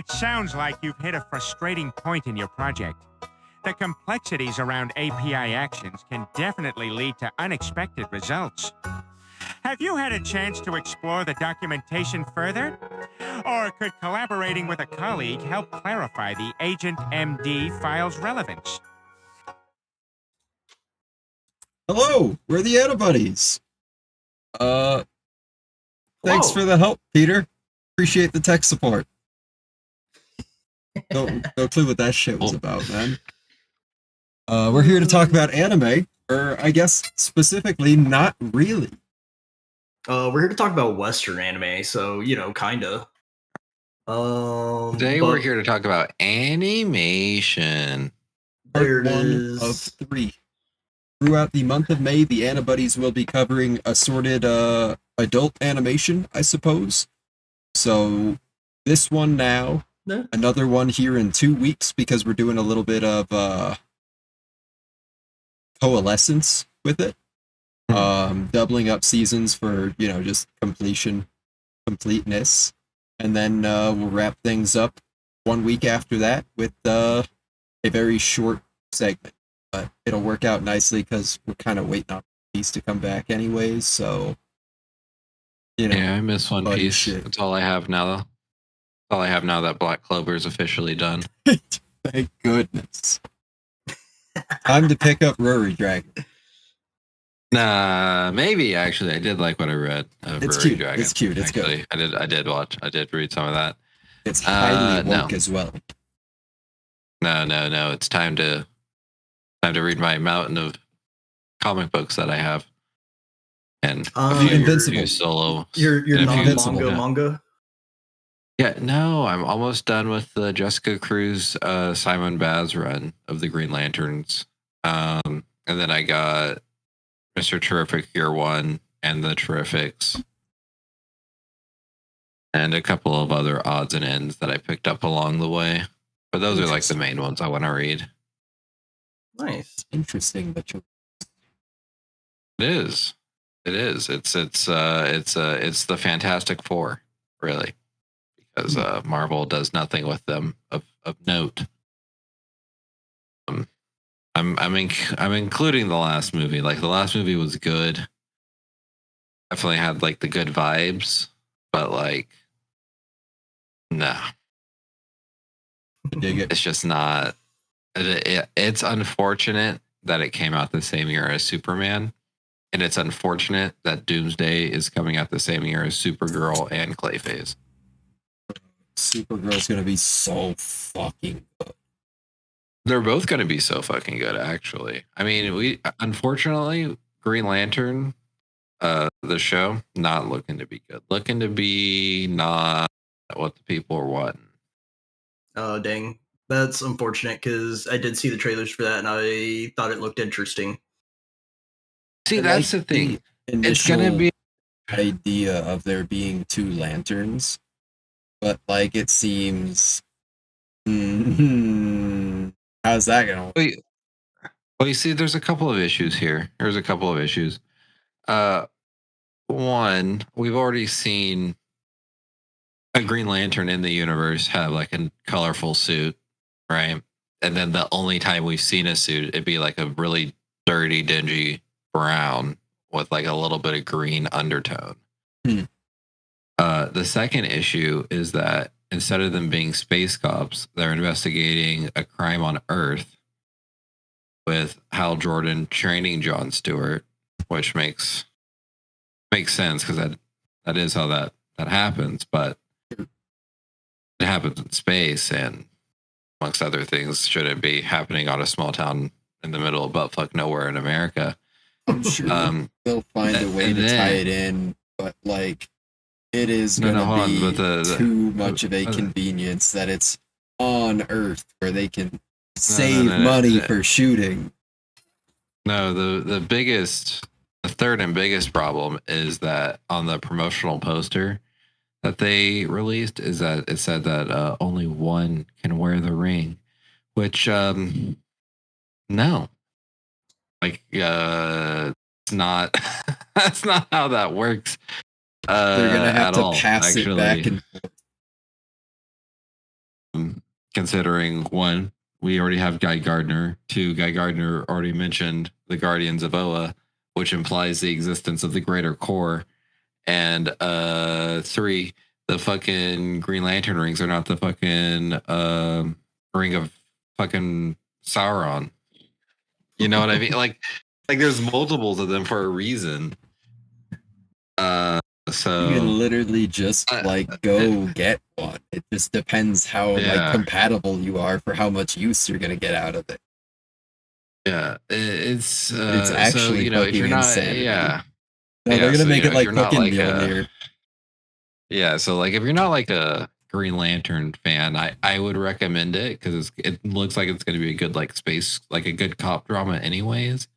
It sounds like you've hit a frustrating point in your project. The complexities around API actions can definitely lead to unexpected results. Have you had a chance to explore the documentation further? Or could collaborating with a colleague help clarify the Agent MD file's relevance? Hello, we're the Antibodies. Thanks Hello. for the help, Peter. Appreciate the tech support. No clue what that shit was about, man. We're here to talk about anime, or I guess specifically, not really. We're here to talk about Western anime, so kinda. Today we're here to talk about animation. There Part it 1 is. of 3. Throughout the month of May, the Antibodies will be covering assorted adult animation, I suppose. So this one now, another one here in 2 weeks, because we're doing a little bit of coalescence with it. Doubling up seasons for, just completeness. And then we'll wrap things up 1 week after that with a very short segment. But it'll work out nicely because we're kind of waiting on Piece to come back anyways, so yeah, I miss One Piece. Shit. That's all I have now, though. That's all I have now that Black Clover is officially done. Thank goodness. Time to pick up Rory Dragon. Nah, maybe actually. I did like what I read of It's Rory cute. Dragon. It's cute. It's actually, good. I did read some of that. It's highly woke as well. No. It's time to read my mountain of comic books that I have. And Invincible. Solo. Your non-manga manga? Yeah, no, I'm almost done with the Jessica Cruz, Simon Baz run of the Green Lanterns. And then I got Mr. Terrific Year 1 and the Terrifics. And a couple of other odds and ends that I picked up along the way. But those are like the main ones I want to read. Nice. Interesting, but It is. It's the Fantastic Four, really, because Marvel does nothing with them of note. I'm including the last movie. Like, the last movie was good. Definitely had like the good vibes, but like, no, it's just not. It's unfortunate that it came out the same year as Superman. And it's unfortunate that Doomsday is coming out the same year as Supergirl and Clayface. Supergirl's going to be so fucking good. They're both going to be so fucking good, actually. I mean, unfortunately, Green Lantern, the show, not looking to be good. Looking to be not what the people are wanting. Oh, dang. That's unfortunate, because I did see the trailers for that, and I thought it looked interesting. See, that's the thing. It's going to be idea of there being 2 lanterns, but like it seems how's that gonna work? Well, you see, there's a couple of issues here. One, we've already seen a Green Lantern in the universe have like a colorful suit, right? And then the only time we've seen a suit, it'd be like a really dirty, dingy brown with like a little bit of green undertone. The second issue is that instead of them being space cops, they're investigating a crime on Earth with Hal Jordan training Jon Stewart, which makes sense because that is how that happens. But it happens in space, and amongst other things, shouldn't be happening on a small town in the middle of buttfuck nowhere in America. I'm sure they'll find a way to tie it in, but like it is going to be too much of a convenience that it's on Earth where they can save money for shooting. No, the third and biggest problem is that on the promotional poster that they released is that it said that only one can wear the ring, which no. Like, it's not. That's not how that works. They're gonna have to pass it back and forth. Considering one, we already have Guy Gardner. Two, Guy Gardner already mentioned the Guardians of Oa, which implies the existence of the Greater Core. And three, the fucking Green Lantern rings are not the fucking ring of fucking Sauron. You know what I mean? Like there's multiples of them for a reason. So you can literally just like go get one. It just depends how like compatible you are for how much use you're gonna get out of it. Yeah, it's actually so, you know, if you're not insanity. yeah. No, Yeah, they're gonna so, make you it know, if like you're not fucking like Mjolnir. Yeah, so like if you're not like a Green Lantern fan, I would recommend it because it looks like it's going to be a good like space, like a good cop drama, anyways.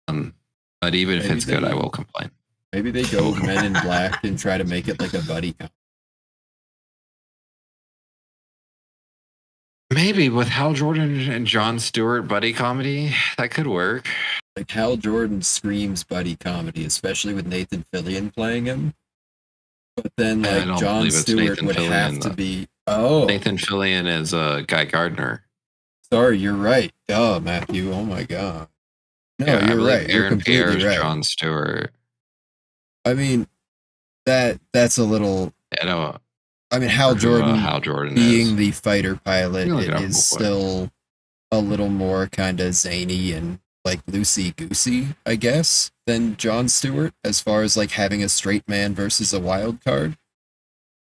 But even if it's good, I will complain. Maybe they go Men in Black and try to make it like a buddy comedy. Maybe with Hal Jordan and Jon Stewart buddy comedy, that could work. Like Hal Jordan screams buddy comedy, especially with Nathan Fillion playing him. But then like Jon Stewart would have to be Nathan Fillion is Guy Gardner. Sorry, you're right. Duh, Matthew. Oh my god. No, yeah, you're right. You're completely right. Jon Stewart. I mean, that's a little. I mean, Hal Jordan being the fighter pilot is still a little more kind of zany and like loosey-goosey, I guess, than Jon Stewart as far as like having a straight man versus a wild card.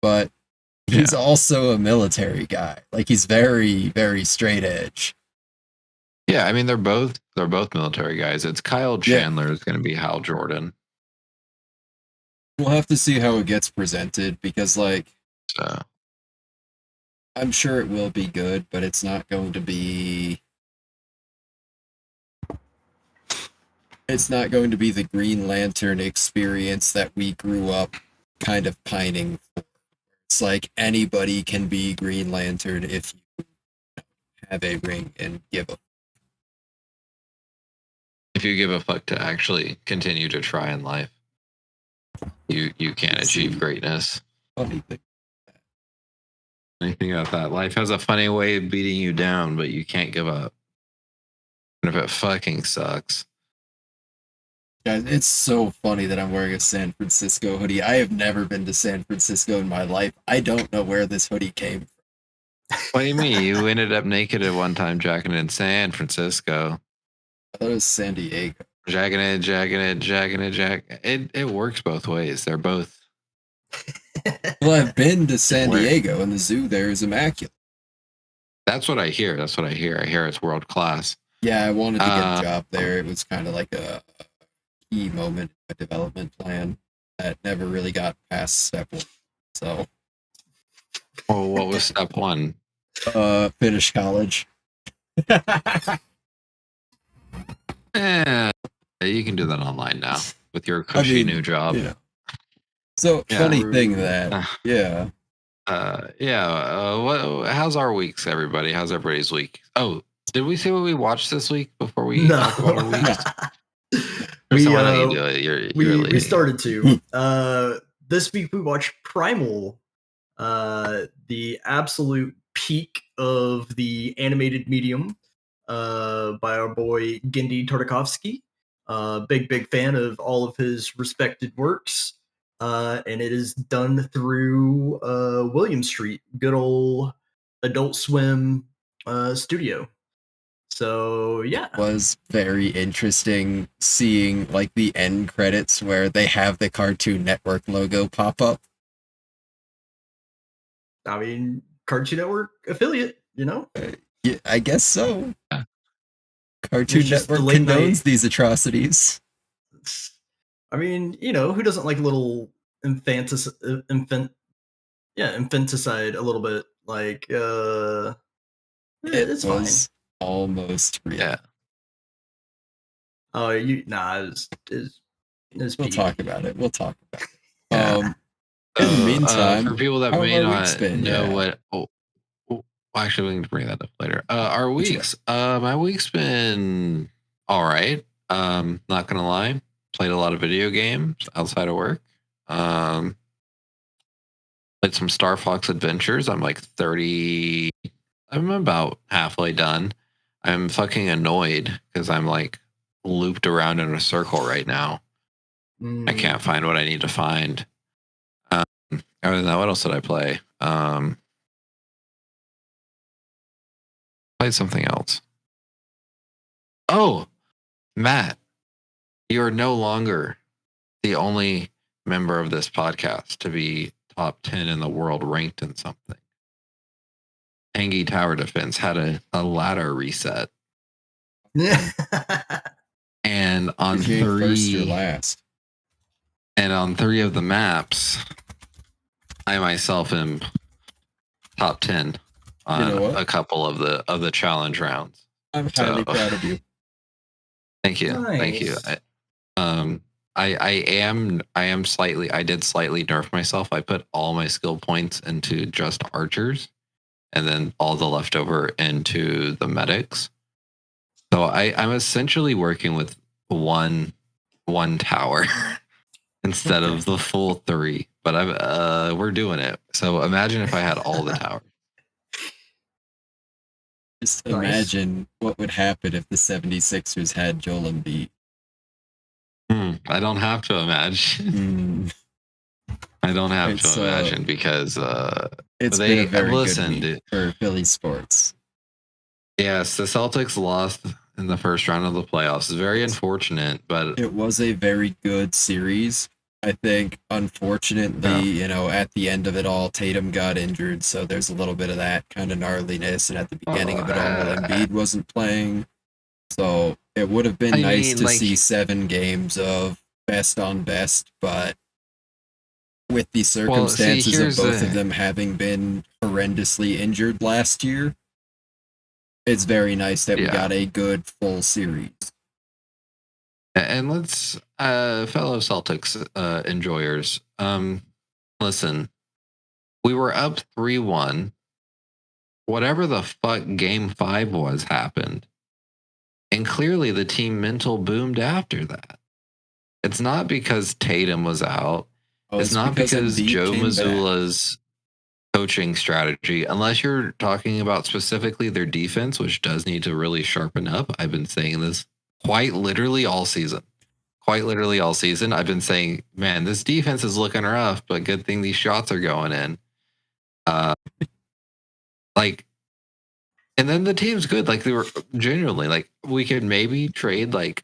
But he's also a military guy. Like he's very, very straight edge. Yeah, I mean they're both military guys. It's Kyle Chandler is going to be Hal Jordan. We'll have to see how it gets presented because like I'm sure it will be good, but it's not going to be the Green Lantern experience that we grew up kind of pining for. It's like anybody can be Green Lantern if you have a ring and give a if you give a fuck to actually continue to try in life, you can achieve greatness. Funny thing. Anything about that? Life has a funny way of beating you down, but you can't give up. And if it fucking sucks. Guys, it's so funny that I'm wearing a San Francisco hoodie. I have never been to San Francisco in my life. I don't know where this hoodie came from. What do you mean? You ended up naked at one time jacking in San Francisco. I thought it was San Diego. Jacking it. It works both ways. They're both. Well, I've been to San Diego, and the zoo there is immaculate. That's what I hear. I hear it's world class. Yeah, I wanted to get a job there. It was kind of like a key moment in my development plan that never really got past step one. So, well, what was step one? Finish college. You can do that online now with your cushy new job. Yeah. So funny thing that how's our weeks, everybody? How's everybody's week? Oh, did we say what we watched this week before we talk about our weeks? We started to. This week we watched Primal, the absolute peak of the animated medium, by our boy Genndy Tartakovsky. Big fan of all of his respected works. And it is done through William Street, good old Adult Swim studio. So yeah, it was very interesting seeing like the end credits where they have the Cartoon Network logo pop up. I mean, Cartoon Network affiliate, you know? Yeah, I guess so. Cartoon Network condones these atrocities. I mean, you know, who doesn't like a little infanticide a little bit? Like, it's fine. Almost real. Yeah. Oh, it's we'll talk about it. Yeah. In the meantime, for people that may not know what, actually, we can bring that up later. Our weeks, my week's been all right. Not gonna lie, played a lot of video games outside of work. Played Played some Star Fox Adventures. I'm like 30. I'm about halfway done. I'm fucking annoyed because I'm like looped around in a circle right now. I can't find what I need to find. Other than that, what else did I play? Played something else. Oh, Matt, you are no longer the only member of this podcast to be top 10 in the world ranked in something. Tangy Tower Defense had a ladder reset. And on first or three, last. and on 3 of the maps, I myself am top 10 on a couple of the challenge rounds. I'm highly proud of you. Thank you. Nice. Thank you. I did slightly nerf myself. I put all my skill points into just archers and then all the leftover into the medics. So I'm essentially working with one tower instead of the full 3. But we're doing it. So imagine if I had all the towers. Just imagine what would happen if the 76ers had Joel Embiid. I don't have to imagine. I don't have to imagine because it's been a very good week for Philly sports. Yes, the Celtics lost in the first round of the playoffs. It's very unfortunate, but it was a very good series. I think, unfortunately, at the end of it all, Tatum got injured, so there's a little bit of that kind of gnarliness. And at the beginning of it all, Embiid wasn't playing. So it would have been nice to see 7 games of best on best, but with the circumstances of both of them having been horrendously injured last year, it's very nice that we got a good full series. And let's, fellow Celtics enjoyers, listen, we were up 3-1. Whatever the fuck game 5 was happened. And clearly the team mental boomed after that. It's not because Tatum was out. It's not because Joe Mazzulla's coaching strategy, unless you're talking about specifically their defense, which does need to really sharpen up. I've been saying this quite literally all season. I've been saying, man, this defense is looking rough, but good thing these shots are going in. And then the team's good. Like, they were genuinely, like, we could maybe trade like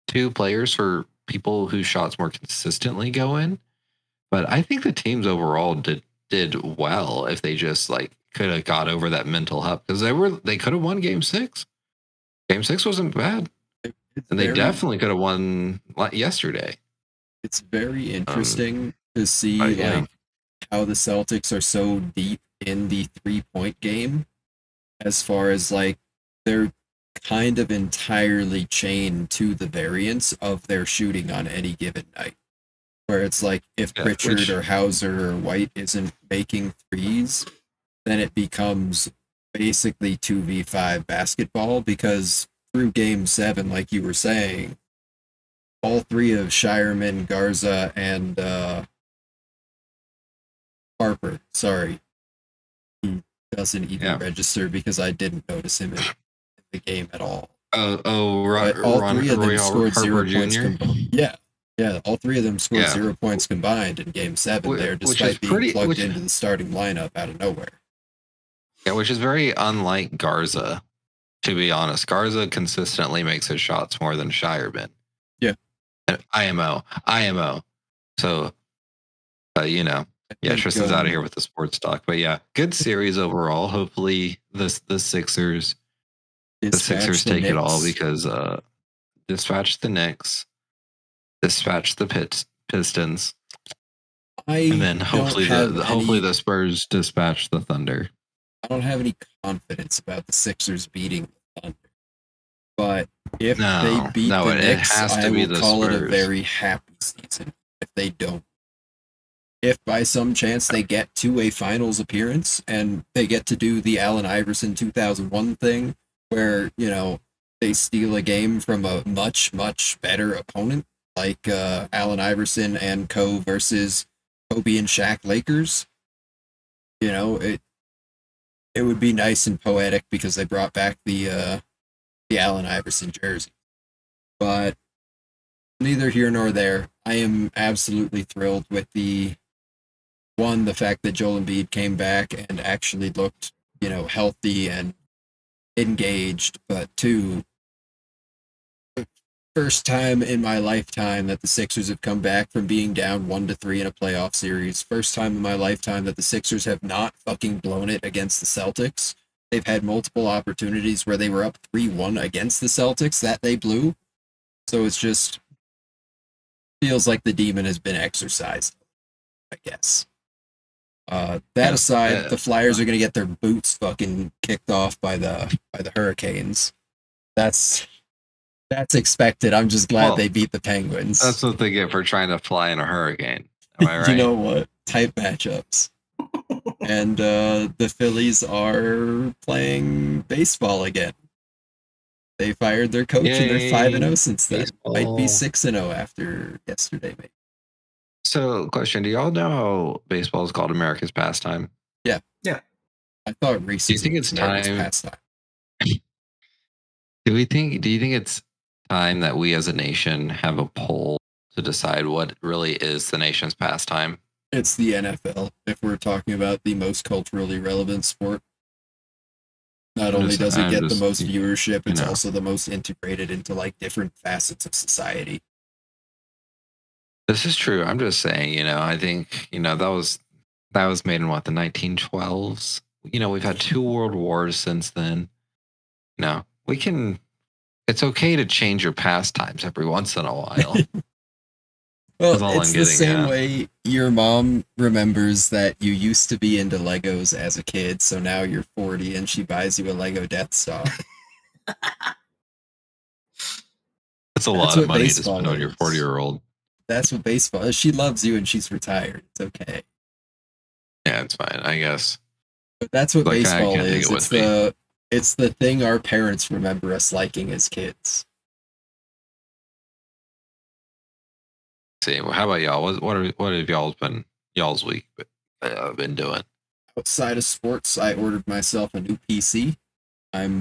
2 players for people whose shots more consistently go in. But I think the teams overall did well if they just like could have got over that mental hump, because they could have won game 6. Game 6 wasn't bad. And they definitely could have won yesterday. It's very interesting to see like how the Celtics are so deep in the 3-point game, as far as like they're kind of entirely chained to the variance of their shooting on any given night. Where it's like if Pritchard or Hauser or White isn't making threes, then it becomes basically 2v5 basketball, because through game 7, like you were saying, all 3 of Shireman, Garza, and Harper, he doesn't even register because I didn't notice him in the game at all. All 3 of them scored Harper 0 points combined. Yeah, all 3 of them scored 0 points combined in game 7 there, despite being plugged into the starting lineup out of nowhere. Yeah, which is very unlike Garza. To be honest, Garza consistently makes his shots more than Shireman. Yeah. And IMO. So, Tristan's out of here with the sports talk. But yeah, good series overall. Hopefully the Sixers take it all, because dispatch the Knicks, dispatch the Pistons, and then hopefully the Spurs dispatch the Thunder. I don't have any confidence about the Sixers beating the Thunder, but if they beat the Knicks, I will call it a very happy season. If they don't, if by some chance they get to a finals appearance and they get to do the Allen Iverson 2001 thing, where they steal a game from a much, much better opponent, like Allen Iverson and Co. versus Kobe and Shaq Lakers, you know, it would be nice and poetic because they brought back the Allen Iverson jersey. But neither here nor there. I am absolutely thrilled with the fact that Joel Embiid came back and actually looked, healthy and engaged, but two, first time in my lifetime that the Sixers have come back from being down 1-3 in a playoff series. First time in my lifetime that the Sixers have not fucking blown it against the Celtics. They've had multiple opportunities where they were up 3-1 against the Celtics that they blew. So it's just feels like the demon has been exercised, I guess. That aside, the Flyers are going to get their boots fucking kicked off by the Hurricanes. That's expected. I'm just glad they beat the Penguins. That's what they get for trying to fly in a hurricane. Am I right? You know what? Type matchups. And the Phillies are playing baseball again. They fired their coach and they're 5-0 since then. Baseball. Might be 6-0 after yesterday, maybe. So, question: do y'all know how baseball is called America's pastime? Yeah. I thought recently. Do you think it's time? Pastime. Do you think it's time that we as a nation have a poll to decide what really is the nation's pastime? It's the NFL. If we're talking about the most culturally relevant sport, not only does it get the most viewership, it's also the most integrated into like different facets of society. This is true. I'm just saying, I think, that was made in what, the 1912s? We've had 2 world wars since then. It's okay to change your pastimes every once in a while. Well, it's the same way your mom remembers that you used to be into Legos as a kid, so now you're 40 and she buys you a Lego Death Star. That's a lot of money to spend on your 40-year-old. That's what baseball is. She loves you and she's retired. It's okay. Yeah, it's fine, I guess. But that's what baseball is. It's the thing our parents remember us liking as kids. See, well, how about y'all? What have y'all's week been doing? Outside of sports, I ordered myself a new PC. I'm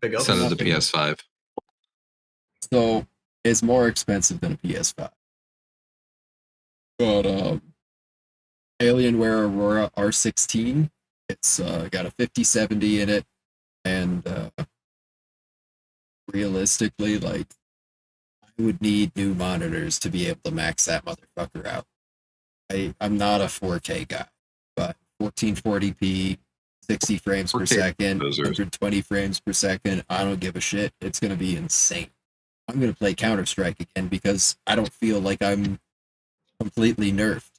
big up instead of the PS5. So it's more expensive than a PS5. But Alienware Aurora R16, it's got a 5070 in it, and realistically, like, I would need new monitors to be able to max that motherfucker out. I'm not a 4K guy, but 1440p, 60 frames per second, 120 frames per second, I don't give a shit. It's going to be insane. I'm going to play Counter-Strike again because I don't feel like I'm completely nerfed.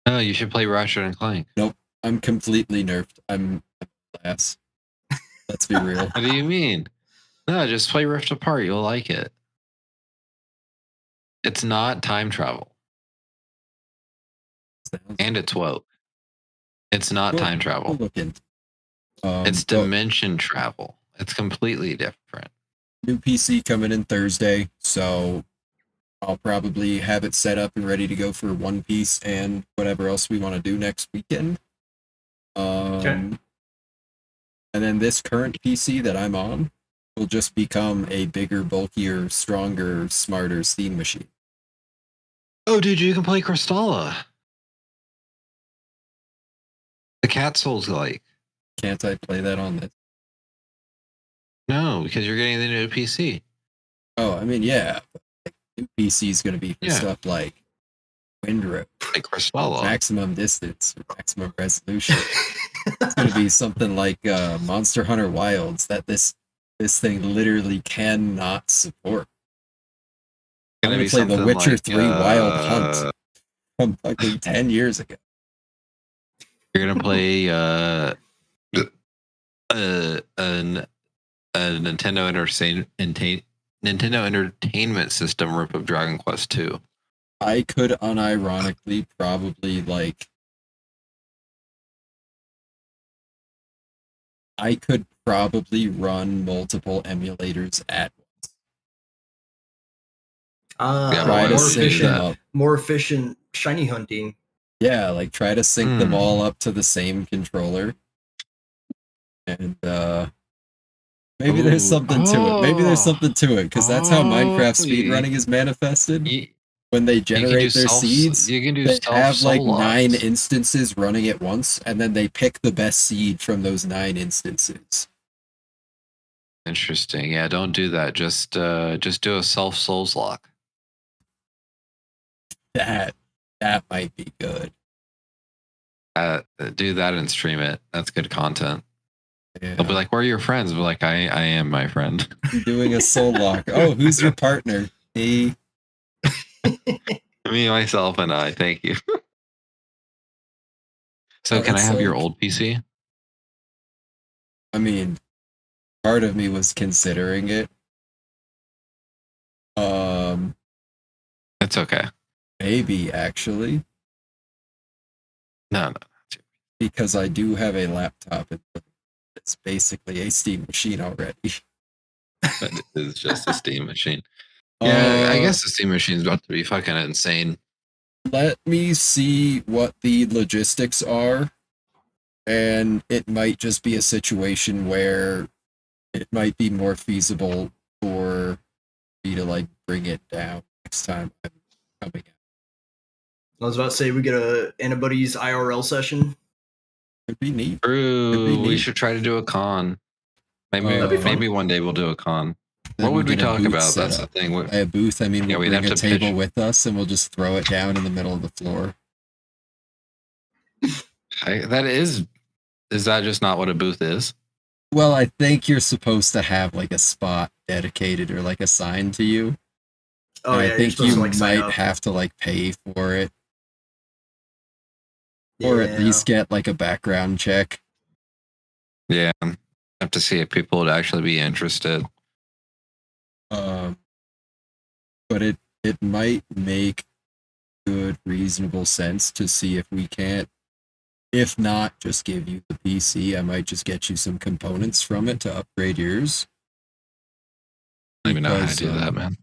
No, you should play Ratchet & Clank. Nope, I'm completely nerfed. I'm ass. Let's be real. What do you mean? No, just play Rift Apart. You'll like it. It's not time travel. And it's woke. It's not time travel. It's dimension travel. It's completely different. New PC coming in Thursday, so I'll probably have it set up and ready to go for One Piece and whatever else we want to do next weekend. Okay. And then this current PC that I'm on will just become a bigger, bulkier, stronger, smarter Steam machine. Oh, dude, you can play Crystalla. The Cat Souls like. Can't I play that on this? No, because you're getting the new PC. Oh, I mean, yeah. New PC is going to be for stuff like Windrow, like Crystalla, maximum distance, or maximum resolution. It's going to be something like Monster Hunter Wilds that this thing literally cannot support. I'm going to play The Witcher like, 3 Wild Hunt from fucking 10 years ago. You're going to play a Nintendo Entertainment System rip of Dragon Quest 2. I could unironically probably run multiple emulators at once. More efficient shiny hunting. Yeah, like try to sync them all up to the same controller. And maybe there's something to it. Maybe there's something to it, because that's how Minecraft speedrunning is manifested. When they generate their seeds, You can do they have like self 9 solo. instances running at once, and then they pick the best seed from those 9 instances. Interesting. Yeah, don't do that. Just do a self souls lock. That might be good. Do that and stream it. That's good content. Yeah. They'll be like, "Where are your friends?" I'll be like, I am my friend. I'm doing a soul lock. Oh, who's your partner? Me. Me, myself, and I. Thank you. So, can I have your old PC? I mean, part of me was considering it. It's okay. Maybe actually. No. Because I do have a laptop. It's basically a Steam machine already. It is just a Steam machine. Yeah, I guess the Steam machine is about to be fucking insane. Let me see what the logistics are, and it might just be a situation where it might be more feasible for me to like bring it down next time I'm coming out. I was about to say we get a anybody's IRL session. Could be neat. True. We should try to do a con. Maybe one day we'll do a con. What would we talk about? That's the thing. By a booth, I mean, Yeah, we'll bring a table with us and we'll just throw it down in the middle of the floor. Is that just not what a booth is? Well, I think you're supposed to have like a spot dedicated or like assigned to you. Oh, yeah, I think you to, like, might have to like pay for it. Or at least get like a background check. Yeah. Have to see if people would actually be interested. But it might make good, reasonable sense to see if we can't, if not just give you the PC, I might just get you some components from it to upgrade yours. I don't even know how to do that, man.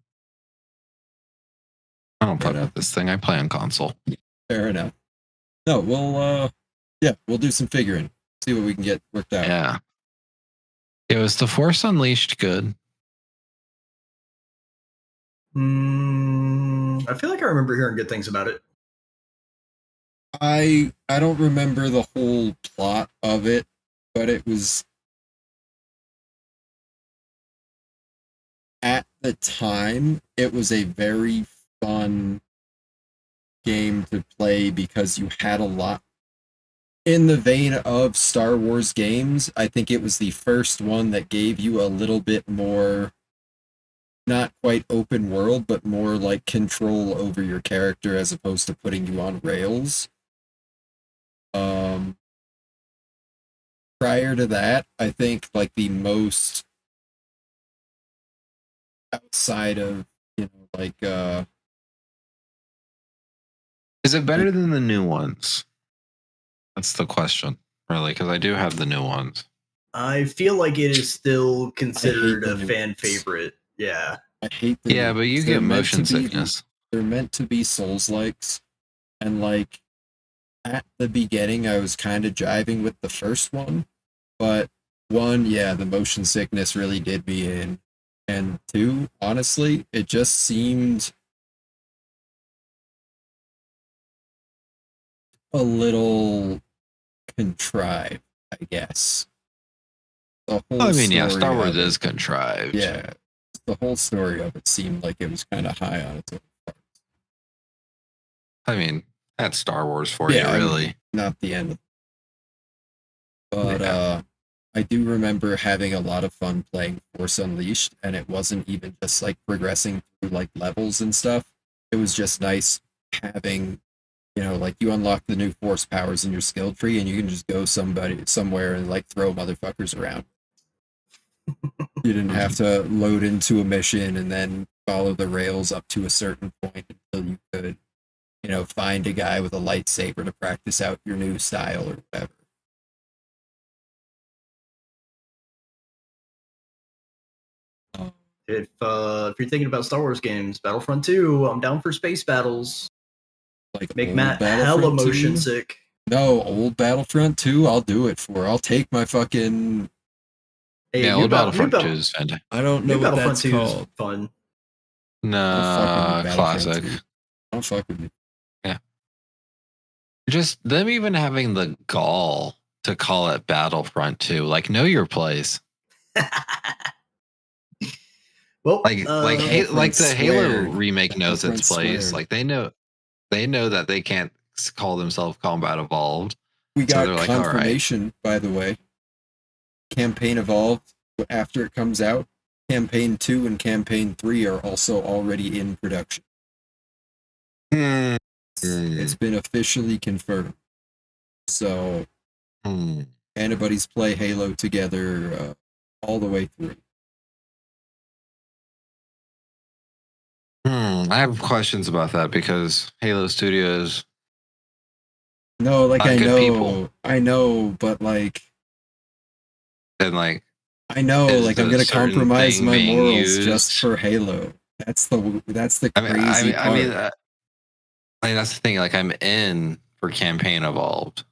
I don't play with this thing. I play on console. Fair enough. No, we'll do some figuring. See what we can get worked out. Yeah. It was the Force Unleashed good. I feel like I remember hearing good things about it. I don't remember the whole plot of it, but it was at the time it was a very fun game to play because you had a lot in the vein of Star Wars games. I think it was the first one that gave you a little bit more, not quite open world, but more like control over your character as opposed to putting you on rails. Prior to that, I think like the most outside of, like is it better than the new ones? That's the question, really, because I do have the new ones. I feel like it is still considered a fan favorite. Yeah. I hate the but you get motion sickness. They're meant to be Souls-likes, and like at the beginning I was kind of jiving with the first one, but one, yeah, the motion sickness really did me in, and two, honestly, it just seemed a little contrived, I guess. The whole Star Wars is contrived. Yeah, the whole story of it seemed like it was kind of high on its own part. I mean, that's Star Wars for you, really. I mean, not the end. But I do remember having a lot of fun playing Force Unleashed, and it wasn't even just like progressing through like levels and stuff. It was just nice having, like you unlock the new Force powers in your skill tree, and you can just go somewhere and like throw motherfuckers around. You didn't have to load into a mission and then follow the rails up to a certain point until you could, find a guy with a lightsaber to practice out your new style or whatever. If you're thinking about Star Wars games, Battlefront 2, I'm down for space battles. Like Make old Matt Battlefront hella motion 2? sick. No, old Battlefront 2, I'll do it for. I'll take my fucking. Hey, Yeah, new old Battlefront 2 Battle- is fantastic. I don't know New what Battlefront that's 2 is called. fun. Don't fuck with me, Battlefront Classic. 2. Don't fuck with me. Yeah. Just them even having the gall to call it Battlefront 2. Like, know your place. Well, Like the Halo squared. remake knows its Battlefront place. squared. Like they know that they can't call themselves Combat Evolved. We So got they're like, all right. confirmation, by the way. Campaign Evolved, after it comes out, Campaign 2 and Campaign 3 are also already in production. It's been officially confirmed. So, anybody's play Halo together all the way through. I have questions about that because Halo Studios. No, like Not I good know, people. I know, but like And like, I know, is like I'm a gonna certain compromise thing my being morals used? just for Halo. That's the crazy part. I mean, that's the thing. Like, I'm in for Campaign Evolved.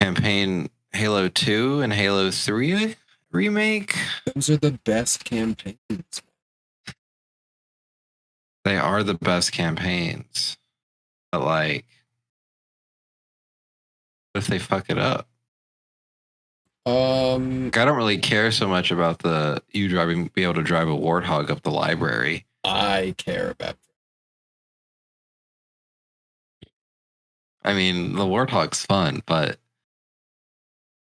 Campaign Halo 2 and Halo 3 remake. Those are the best campaigns. They are the best campaigns. But like, what if they fuck it up? Like, I don't really care so much about be able to drive a warthog up the library. I care about. I mean, the warthog's fun, but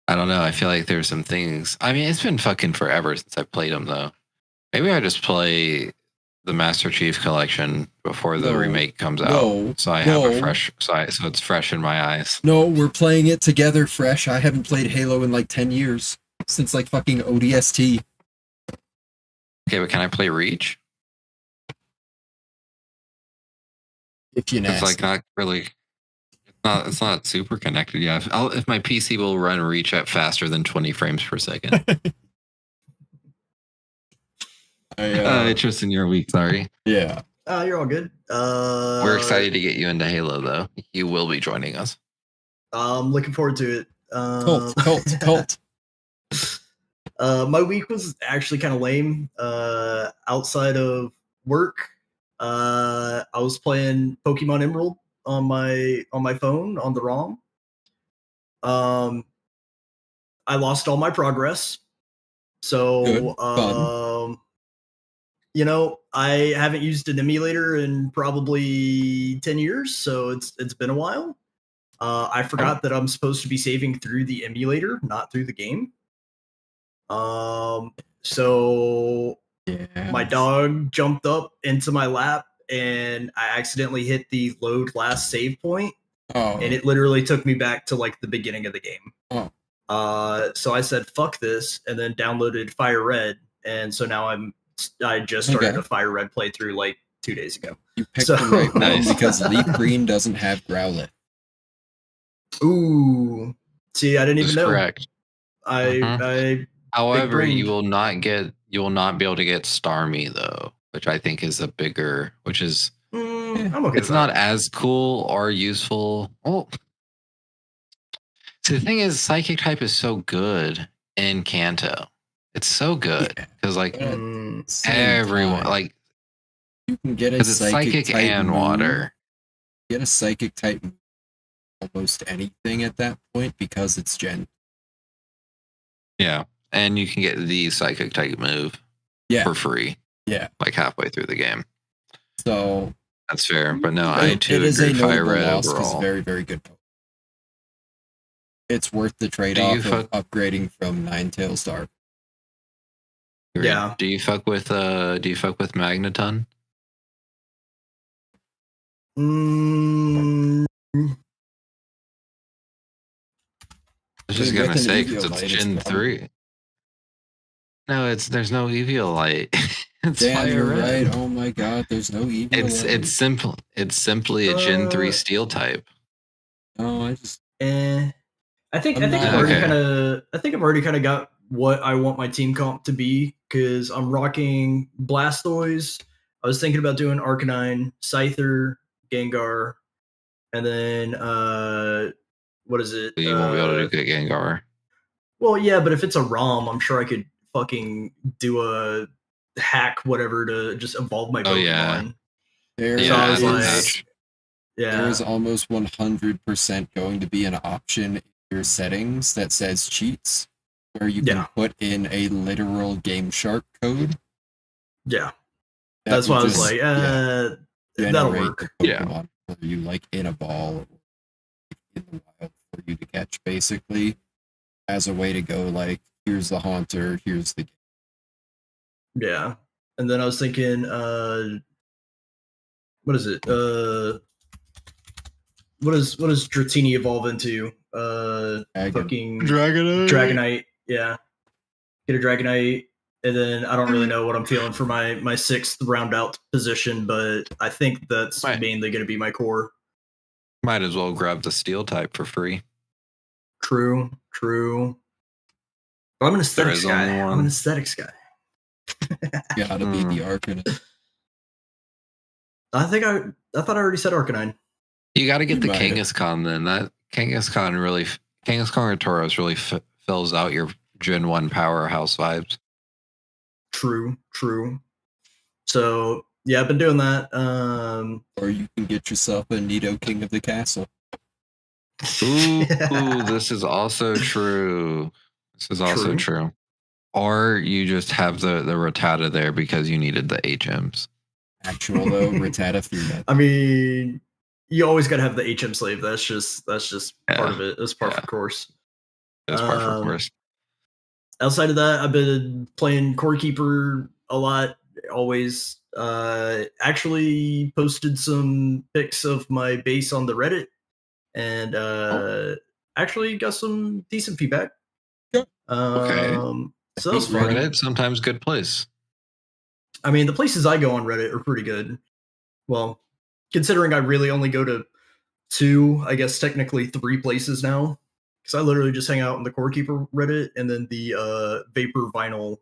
I don't know. I feel like there's some things. I mean, it's been fucking forever since I played them, though. Maybe I just play the Master Chief Collection before the remake comes out, so I have a fresh. So it's fresh in my eyes. No, we're playing it together, fresh. I haven't played Halo in like 10 years since like fucking ODST. Okay, but can I play Reach? If you're nasty. It's like not really. It's not super connected. Yeah, if my PC will run Reach at faster than 20 frames per second. Interest in your week. Sorry. Yeah. You're all good. We're excited to get you into Halo, though. You will be joining us. I'm looking forward to it. Cult. My week was actually kind of lame. Outside of work, I was playing Pokemon Emerald on my phone on the ROM. I lost all my progress. So I haven't used an emulator in probably 10 years, so it's been a while. I forgot that I'm supposed to be saving through the emulator, not through the game. So my dog jumped up into my lap and I accidentally hit the load last save point. And it literally took me back to like the beginning of the game. So I said, fuck this, and then downloaded Fire Red. And so now I just started a Fire Red playthrough like 2 days ago. You picked the right one because Leaf Green doesn't have Growlithe. Ooh. See, I didn't even know. Correct. However, you will not be able to get Starmie though, which I think is I'm okay. It's not as cool or useful. Oh, so the thing is, Psychic type is so good in Kanto. It's so good because everyone like you can get a psychic type and move, water. Get a Psychic type almost anything at that point because it's Gen. Yeah, and you can get the Psychic type move for free. Yeah, like halfway through the game. So that's fair, but no, I too it is agree. a Fire notable Red loss overall. It's very, very good. It's worth the trade-off of upgrading from Ninetales to Arc. Yeah. Do you fuck with Magneton? I was just gonna say because it's Gen 3. No, there's no Eviolite. It's Damn, Fire you're Red. right. Oh my god, there's no Eviolite. It's simple. It's simply a Gen 3 Steel type. No, I just. I think I've already kind of got what I want my team comp to be because I'm rocking Blastoise. I was thinking about doing Arcanine, Scyther, Gengar, and then what is it? You won't be able to get Gengar. Well, yeah, but if it's a ROM, I'm sure I could fucking do a hack whatever to just evolve my Pokemon. Yeah. There So I was like, patch. there is yeah, almost 100% going to be an option in your settings that says cheats, where you can Yeah. put in a literal Game Shark code. yeah. that That's why I will was like, that'll generate work. the Pokemon for you, like in a ball or in the wild for you to catch, basically, as a way to go, like, here's the Haunter, here's the. Yeah. And then I was thinking, what is it? What does Dratini evolve into? Fucking Dragonite. Yeah. Get a Dragonite. And then I don't really know what I'm feeling for my 6th round out position, but I think that's mainly going to be my core. Might as well grab the Steel type for free. True. But I'm an aesthetics guy. I'm an aesthetics guy. Gotta be the Arcanine. I thought I already said Arcanine. You got to get the Kangaskhan then. That Kangaskhan or Tauros really fills out your Gen 1 powerhouse vibes. True. So yeah, I've been doing that. Or you can get yourself a Nido King of the Castle. Ooh, this is also true. True. Or you just have the Rattata there because you needed the HMs. Actual though, Rattata through that. I mean, you always got to have the HM slave. That's just part of it. That's part of the course. That's part of the course. Outside of that, I've been playing Core Keeper a lot. Always. Actually posted some pics of my base on the Reddit, and actually got some decent feedback. Yeah. Okay. So that was fun. Reddit, sometimes good place. I mean, the places I go on Reddit are pretty good. Well, considering I really only go to 2, I guess technically 3 places now, because I literally just hang out in the Core Keeper Reddit and then the Vapor Vinyl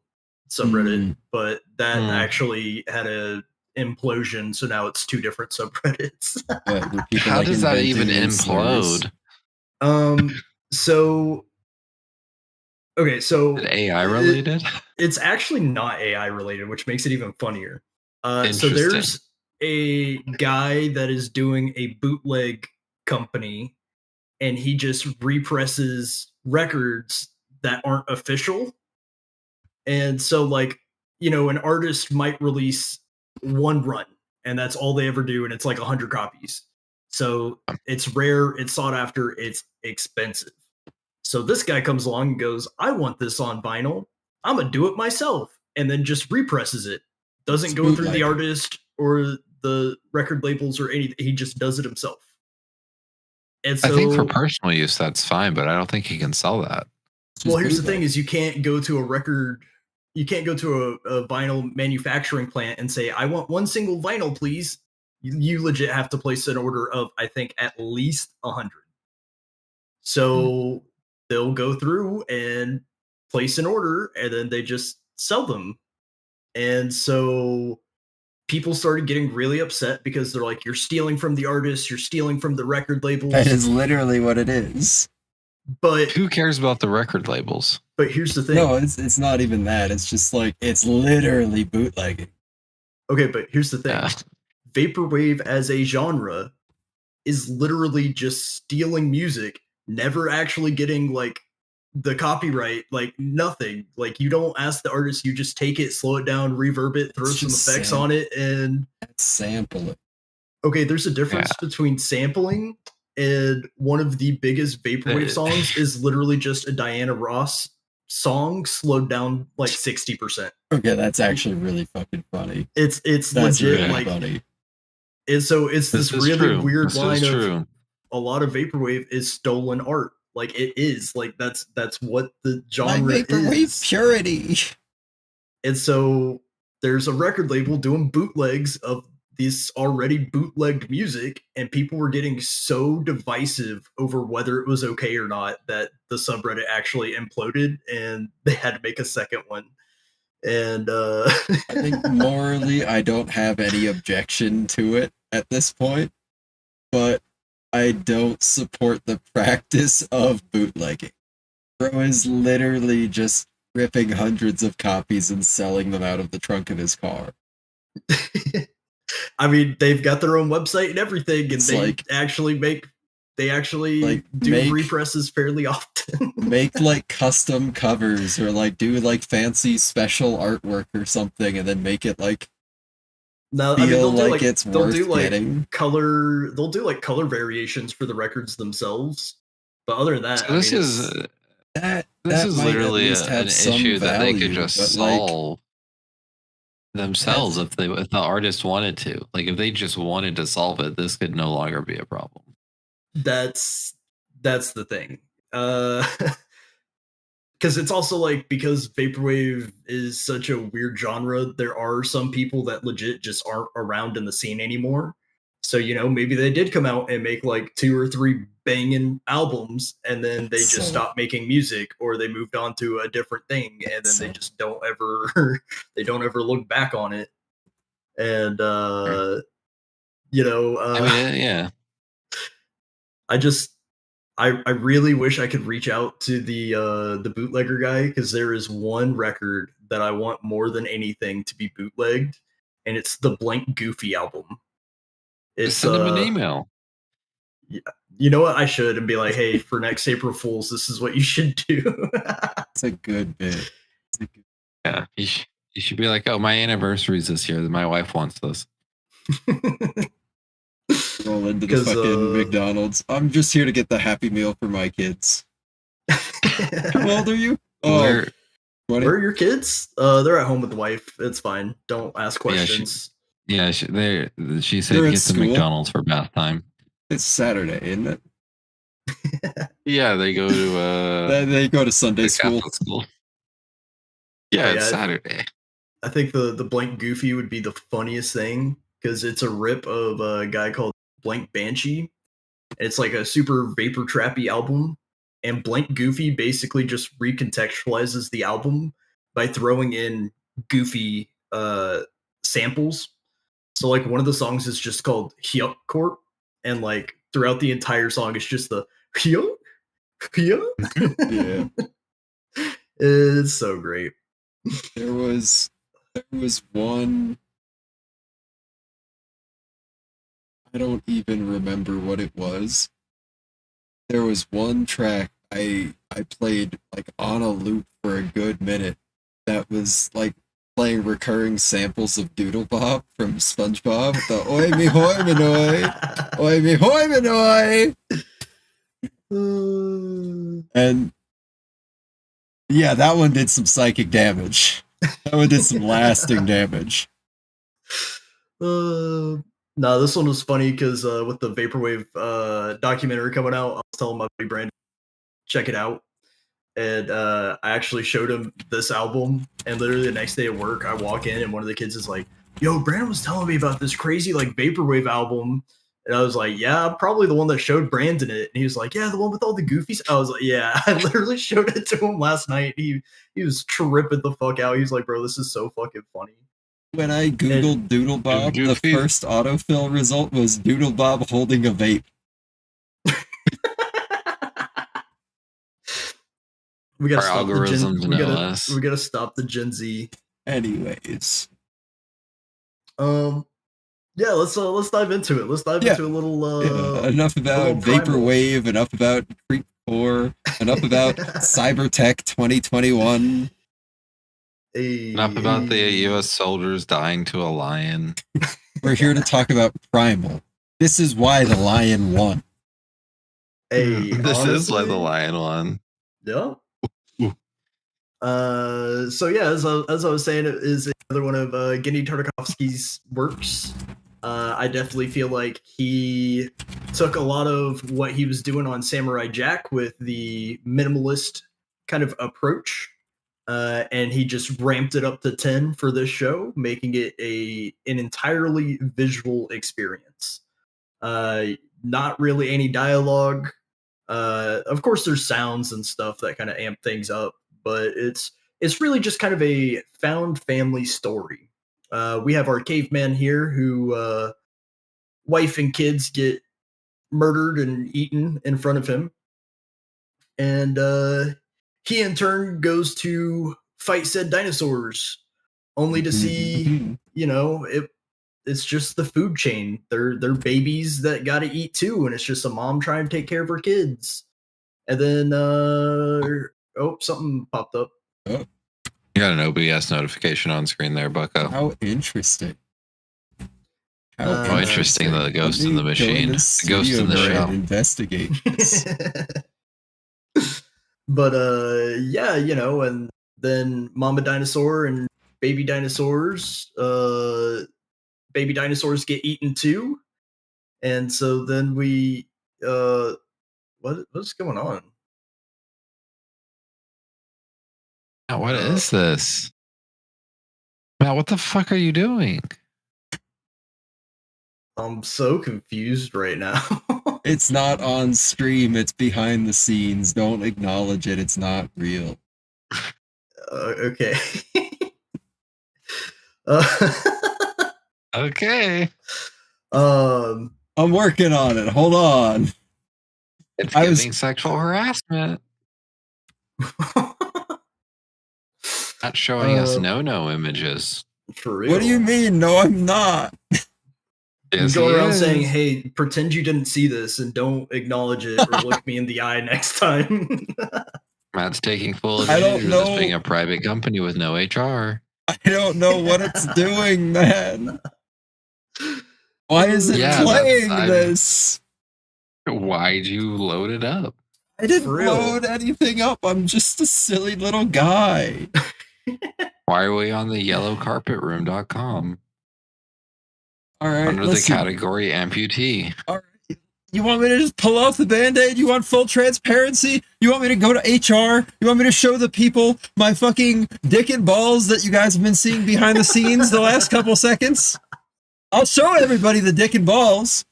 subreddit. But that actually had a implosion, so now it's 2 different subreddits. How does that even implode? So okay, so is it AI related? It's actually not AI related, which makes it even funnier. So there's a guy that is doing a bootleg company, and he just represses records that aren't official. And so, like, an artist might release 1 run, and that's all they ever do, and it's like 100 copies. So it's rare, it's sought after, it's expensive. So this guy comes along and goes, I want this on vinyl. I'm going to do it myself. And then just represses it. Doesn't go through the artist or the record labels or anything. He just does it himself. And so, I think for personal use, that's fine, but I don't think he can sell that. Well, here's the thing is you can't go to a vinyl manufacturing plant and say, I want 1 single vinyl, please. You legit have to place an order of, I think, at least 100. So they'll go through and place an order, and then they just sell them. And so people started getting really upset because they're like, you're stealing from the artists, you're stealing from the record labels. That is literally what it is. But who cares about the record labels? But here's the thing. No, it's not even that. It's just like, it's literally bootlegging. Okay, but here's the thing. Vaporwave as a genre is literally just stealing music, never actually getting like the copyright, like nothing. Like you don't ask the artist, you just take it, slow it down, reverb it, throw some effects on it, and sample it. Okay, there's a difference between sampling and one of the biggest Vaporwave songs is literally just a Diana Ross song slowed down like 60%. Okay, that's actually really fucking funny. It's legit really like funny. And so it's this really weird line of a lot of Vaporwave is stolen art. Like it is like that's what the genre is. Vaporwave purity. And so there's a record label doing bootlegs of this already bootlegged music, and people were getting so divisive over whether it was okay or not that the subreddit actually imploded, and they had to make a second one. And I think morally, I don't have any objection to it at this point, but I don't support the practice of bootlegging. Bro is literally just ripping hundreds of copies and selling them out of the trunk of his car. I mean, they've got their own website and everything, and It's they like- actually Like, do make- represses fairly often. Make like custom covers or like do like fancy special artwork or something and then make it like No, feel they'll do like it's they'll worth do like getting. color. They'll do like color variations for the records themselves. But other than that, So this is That this that is might at literally least an have some issue that they could value, just but, like, solve themselves if the artist wanted to. Like if they just wanted to solve it, this could no longer be a problem. that's the thing. Because it's also like, because vaporwave is such a weird genre, there are some people that legit just aren't around in the scene anymore. So, maybe they did come out and make like 2 or 3 banging albums, and then they just So- stopped making music, or they moved on to a different thing, and then they So- just don't ever they don't ever look back on it. And I mean, yeah. I really wish I could reach out to the bootlegger guy, because there is one record that I want more than anything to be bootlegged, and it's the Blank Goofy album. It's Just send them an email. You know what? I should, and be like, hey, for next April Fools, this is what you should do. It's a good bit. It's a good- Yeah, you should be like, oh, my anniversary's this year. My wife wants this. Roll into the 'Cause, fucking McDonald's. I'm just here to get the Happy Meal for my kids. How old are you? Oh, Where- 20? Where are your kids? They're at home with the wife. It's fine. Don't ask Yeah, questions. yeah, she said They're at get to school? McDonald's for bath time. It's Saturday, isn't it? Yeah, they go to They go to Sunday the school. Catholic school. Yeah, Oh, it's yeah. Saturday. I think the Blank Goofy would be the funniest thing, because it's a rip of a guy called Blank Banshee. It's like a super vapor trappy album, and Blank Goofy basically just recontextualizes the album by throwing in goofy samples. So like one of the songs is just called Hyuk Court, and like throughout the entire song it's just the Hyuk Hyuk. Yeah. It's so great. There was one. I don't even remember what it was. There was one track I played like on a loop for a good minute that was like playing recurring samples of Doodle Bob from SpongeBob. The oi me hoi manoi, oi me hoi manoi, and yeah, that one did some psychic damage. That one did some lasting damage. No, this one was funny because with the vaporwave documentary coming out, I was telling my buddy Brandon, check it out, and I actually showed him this album. And literally the next day at work, I walk in and one of the kids is like, "Yo, Brandon was telling me about this crazy like vaporwave album." And I was like, "Yeah, I'm probably the one that showed Brandon it." And he was like, "Yeah, the one with all the goofies." I was like, "Yeah." I literally showed it to him last night. He was tripping the fuck out. He was like, "Bro, this is so fucking funny." When I googled Doodle Bob, the Goofy. first autofill result was Doodle Bob holding a vape. We gotta Our stop the Gen. algorithms know us. We gotta stop the Gen Z. Anyways, Yeah, let's dive into it. Let's dive Yeah. into a little. enough about little Primal. Vaporwave, enough about Creepcore, enough about Cybertech 2021. Enough about the U.S. soldiers dying to a lion. We're here to talk about Primal. This is why the lion won. Hey, This is why the honestly, lion won. Yeah. Ooh. So yeah, as I was saying, it is another one of Genndy Tartakovsky's works. I definitely feel like he took a lot of what he was doing on Samurai Jack with the minimalist kind of approach, and he just ramped it up to 10 for this show, making it an entirely visual experience. Not really any dialogue. Of course, there's sounds and stuff that kind of amp things up, but it's really just kind of a found family story. We have our caveman here who wife and kids get murdered and eaten in front of him. And he in turn goes to fight said dinosaurs, only to see, it's just the food chain. They're babies that got to eat too, and it's just a mom trying to take care of her kids. And then, something popped up. Oh. You got an OBS notification on screen there, Bucko. How interesting. How interesting, the ghost in the machine. The ghost in the shell. Investigate this. But, and then Mama Dinosaur and baby dinosaurs get eaten too. And so then we, what's going on? What is this? Matt, what the fuck are you doing? I'm so confused right now. It's not on stream. It's behind the scenes. Don't acknowledge it. It's not real. Okay. Okay. I'm working on it. Hold on. It's giving sexual harassment. Not showing us no images. For real. What do you mean? No, I'm not. Yes, go around saying, hey, pretend you didn't see this and don't acknowledge it or look me in the eye next time. Matt's taking full advantage of this being a private company with no HR. I don't know what it's doing, man. Why is it playing this? Why'd you load it up? I didn't load anything up. I'm just a silly little guy. Why are we on the yellowcarpetroom.com? All right, under the category amputee. All right. You want me to just pull off the Band-Aid? You want full transparency? You want me to go to HR? You want me to show the people my fucking dick and balls that you guys have been seeing behind the scenes the last couple seconds? I'll show everybody the dick and balls.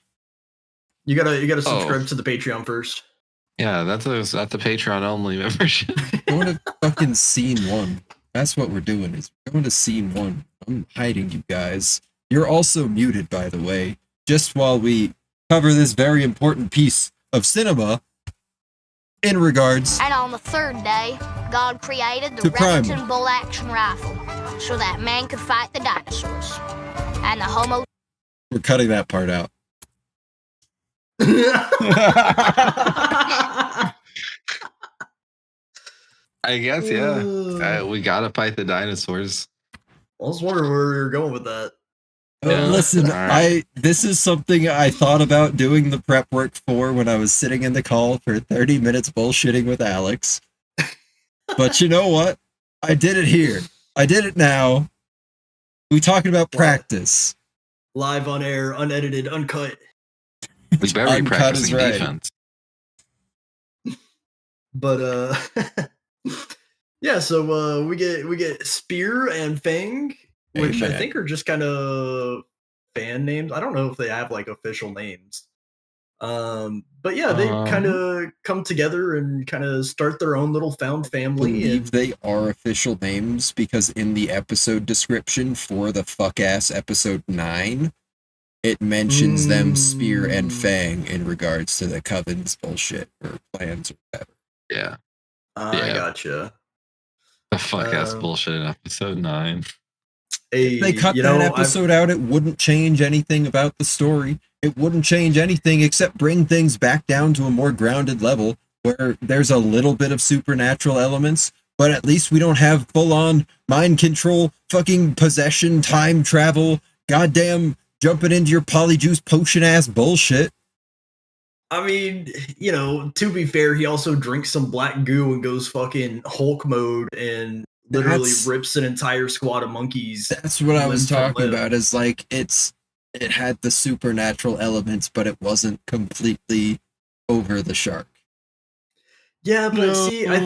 You gotta subscribe to the Patreon first. Yeah, that's a Patreon only membership. Going to fucking scene 1. That's what we're doing. Is we're going to scene 1. I'm hiding you guys. You're also muted, by the way, just while we cover this very important piece of cinema in regards. And on the third day, God created the Remington Bull Action Rifle so that man could fight the dinosaurs. And the homo... We're cutting that part out. I guess, yeah. We gotta fight the dinosaurs. I was wondering where we were going with that. Listen, right. This is something I thought about doing the prep work for when I was sitting in the call for 30 minutes bullshitting with Alex. But you know what? I did it here. I did it now. We talking about practice. Live on air, unedited, uncut. We better be practicing defense. But yeah, so we get Spear and Fang, which I think are just kind of fan names. I don't know if they have like official names. But yeah, they kind of come together and kind of start their own little found family. I believe they are official names because in the episode description for the fuck-ass episode 9, it mentions them Spear and Fang in regards to the Coven's bullshit or plans or whatever. Yeah. I gotcha. The fuck-ass bullshit in episode 9. If they cut that episode out, it wouldn't change anything about the story. It wouldn't change anything except bring things back down to a more grounded level where there's a little bit of supernatural elements, but at least we don't have full-on mind control, fucking possession, time travel, goddamn jumping into your polyjuice potion-ass bullshit. I mean, to be fair, he also drinks some black goo and goes fucking Hulk mode and literally rips an entire squad of monkeys. That's what I was talking about, is like it had the supernatural elements, but it wasn't completely over the shark. Yeah, but see, I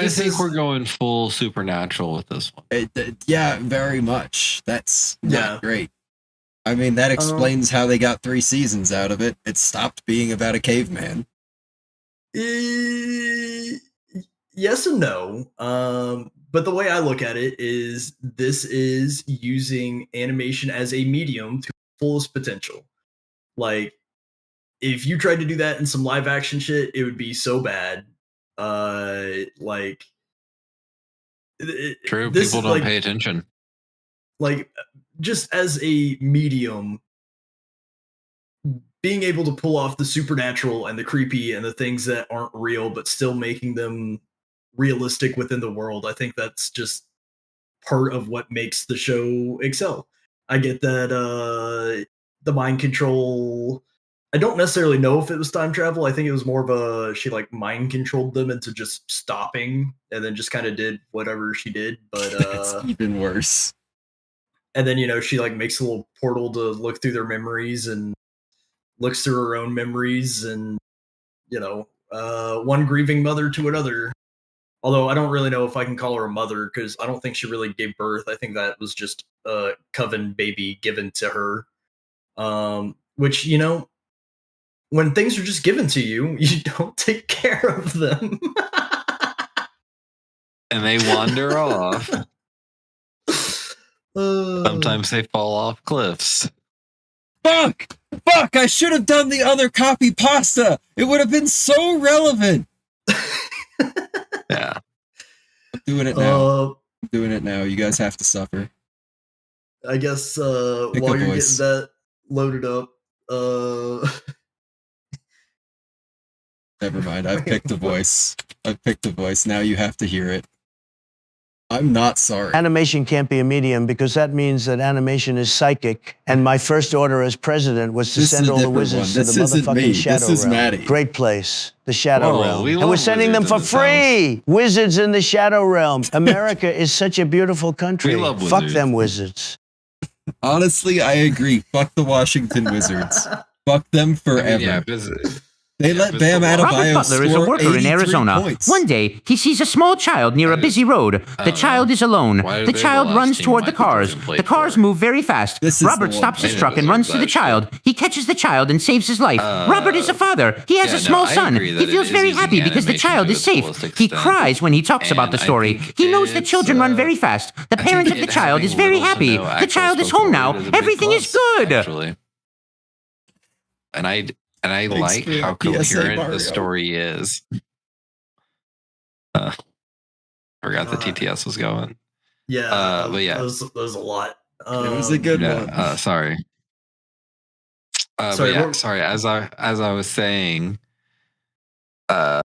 think we're going full supernatural with this one. Yeah, very much. That's not great. I mean, that explains how they got 3 seasons out of it. It stopped being about a caveman. Yes and no. But the way I look at it is this is using animation as a medium to fullest potential. Like, if you tried to do that in some live action shit, it would be so bad. Like, True, this people is don't like, pay attention. Like, just as a medium, being able to pull off the supernatural and the creepy and the things that aren't real, but still making them realistic within the world, I think that's just part of what makes the show excel. I get that the mind control, I don't necessarily know if it was time travel. I think it was more of a, she like mind controlled them into just stopping and then just kind of did whatever she did. But it's even worse. And then, she like makes a little portal to look through their memories and looks through her own memories, and one grieving mother to another. Although I don't really know if I can call her a mother, because I don't think she really gave birth. I think that was just a coven baby given to her. Which, when things are just given to you, you don't take care of them. And they wander off. Sometimes they fall off cliffs. Fuck! I should have done the other copy pasta. It would have been so relevant. Yeah. I'm doing it now. You guys have to suffer. I guess while you're getting that loaded up, never mind. I've picked a voice. Now you have to hear it. I'm not sorry. Animation can't be a medium because that means that animation is psychic. And my first order as president was to send all the wizards to the motherfucking Shadow Realm. Maddie. Great place, the Shadow Realm. And we're sending them for wizards free. Wizards in the Shadow Realm. America is such a beautiful country. We love Fuck wizards. them wizards. Honestly, I agree. Fuck the Washington Wizards. Fuck them forever. They let Bam Adebayo Robert Butler is a worker in Arizona. Points. One day, he sees a small child near a busy road. The child is alone. The child runs toward the cars. The cars move very fast. Robert stops his truck and runs to the child. He catches the child and saves his life. Robert is a father. He has a small son. He feels very happy because the child is safe. He cries when he talks about the story. He knows that children run very fast. The parent of the child is very happy. The child is home now. Everything is good. Actually. And I like how coherent the story is. Forgot the TTS was going. Yeah, but yeah, that was a lot. It was a good one. Sorry. Sorry. As I was saying, I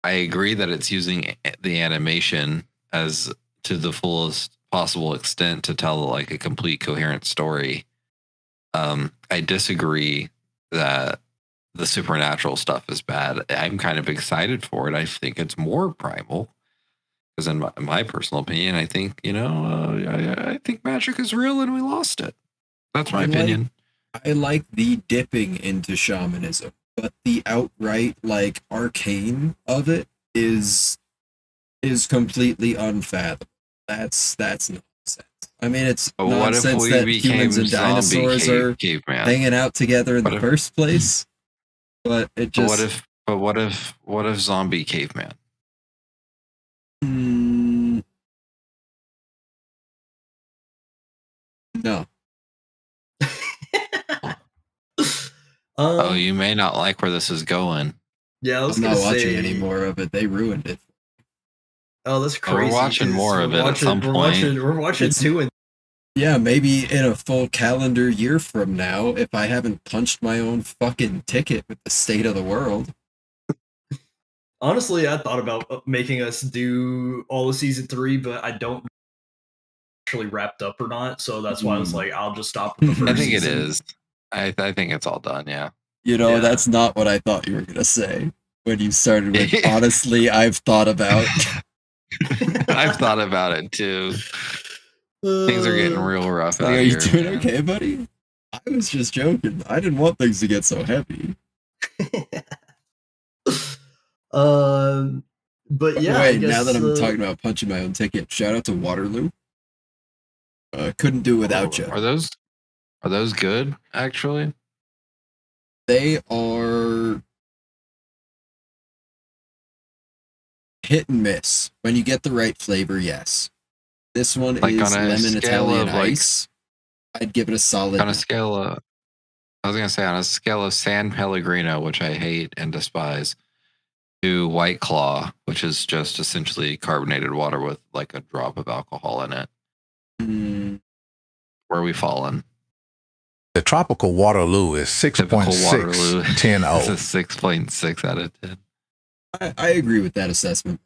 agree that it's using the animation as to the fullest possible extent to tell like a complete coherent story. I disagree that the supernatural stuff is bad. I'm kind of excited for it. I think it's more Primal, because in my personal opinion, I think I think magic is real and we lost it. That's my opinion. I like the dipping into shamanism, but the outright like arcane of it is completely unfathomable. That's nonsense. I mean, it's nonsense that humans and dinosaurs are hanging out together in the first place. But it just. What if zombie caveman? No. You may not like where this is going. Yeah, I'm not watching any more of it. They ruined it. Oh, that's crazy. We're watching more of it at some point. We're watching two and. Yeah, maybe in a full calendar year from now, if I haven't punched my own fucking ticket with the state of the world. Honestly, I thought about making us do all of season 3, but I don't actually wrapped up or not. So that's why I was like, I'll just stop with the first I think season. it is. I think it's all done, yeah. That's not what I thought you were going to say when you started with, honestly, I've thought about. I've thought about it too. Things are getting real rough out Are here. you doing okay, buddy? I was just joking. I didn't want things to get so heavy. But yeah. Wait, now that I'm talking about punching my own ticket, shout out to Waterloo. Couldn't do without you. Are those good, actually? They are hit and miss. When you get the right flavor, yes. This one like is on a lemon scale Italian of like, ice. I'd give it a solid. On a scale I was going to say, on a scale of San Pellegrino, which I hate and despise, to White Claw, which is just essentially carbonated water with like a drop of alcohol in it. Where are we falling? The Tropical Waterloo is 6.6, 10 It's a 6.6 out of 10. I agree with that assessment.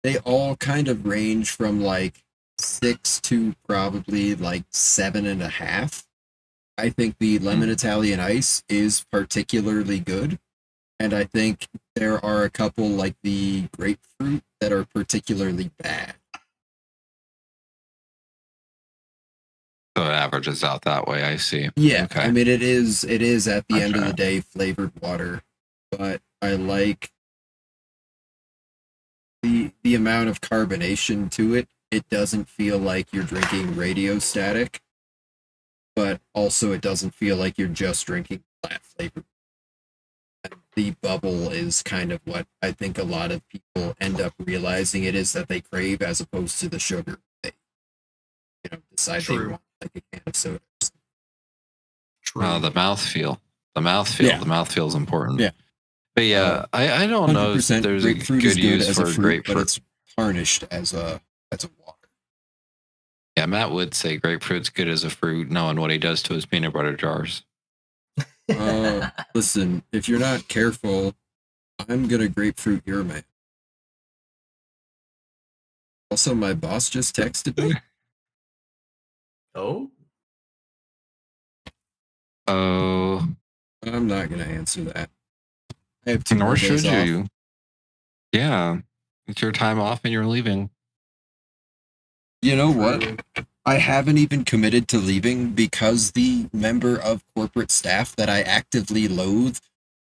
They all kind of range from like 6 to probably like 7.5. I think the lemon Italian ice is particularly good. And I think there are a couple like the grapefruit that are particularly bad. So it averages out that way, I see. Yeah, okay. I mean it is at the end of the day flavored water, but I like the amount of carbonation to it. It doesn't feel like you're drinking radio static, but also it doesn't feel like you're just drinking flat flavored. The bubble is kind of what I think a lot of people end up realizing it is that they crave, as opposed to the sugar they decide they want, like a can of soda. The mouthfeel. The mouthfeel is important. Yeah. But yeah, I don't know if there's a good use for grapefruit. But it's tarnished as a water. Yeah, Matt would say grapefruit's good as a fruit, knowing what he does to his peanut butter jars. Listen, if you're not careful, I'm gonna grapefruit your man. Also, my boss just texted me. Oh? I'm not gonna answer that. I have 2 Nor more should days off. you. Yeah. It's your time off and you're leaving. You know what? I haven't even committed to leaving because the member of corporate staff that I actively loathe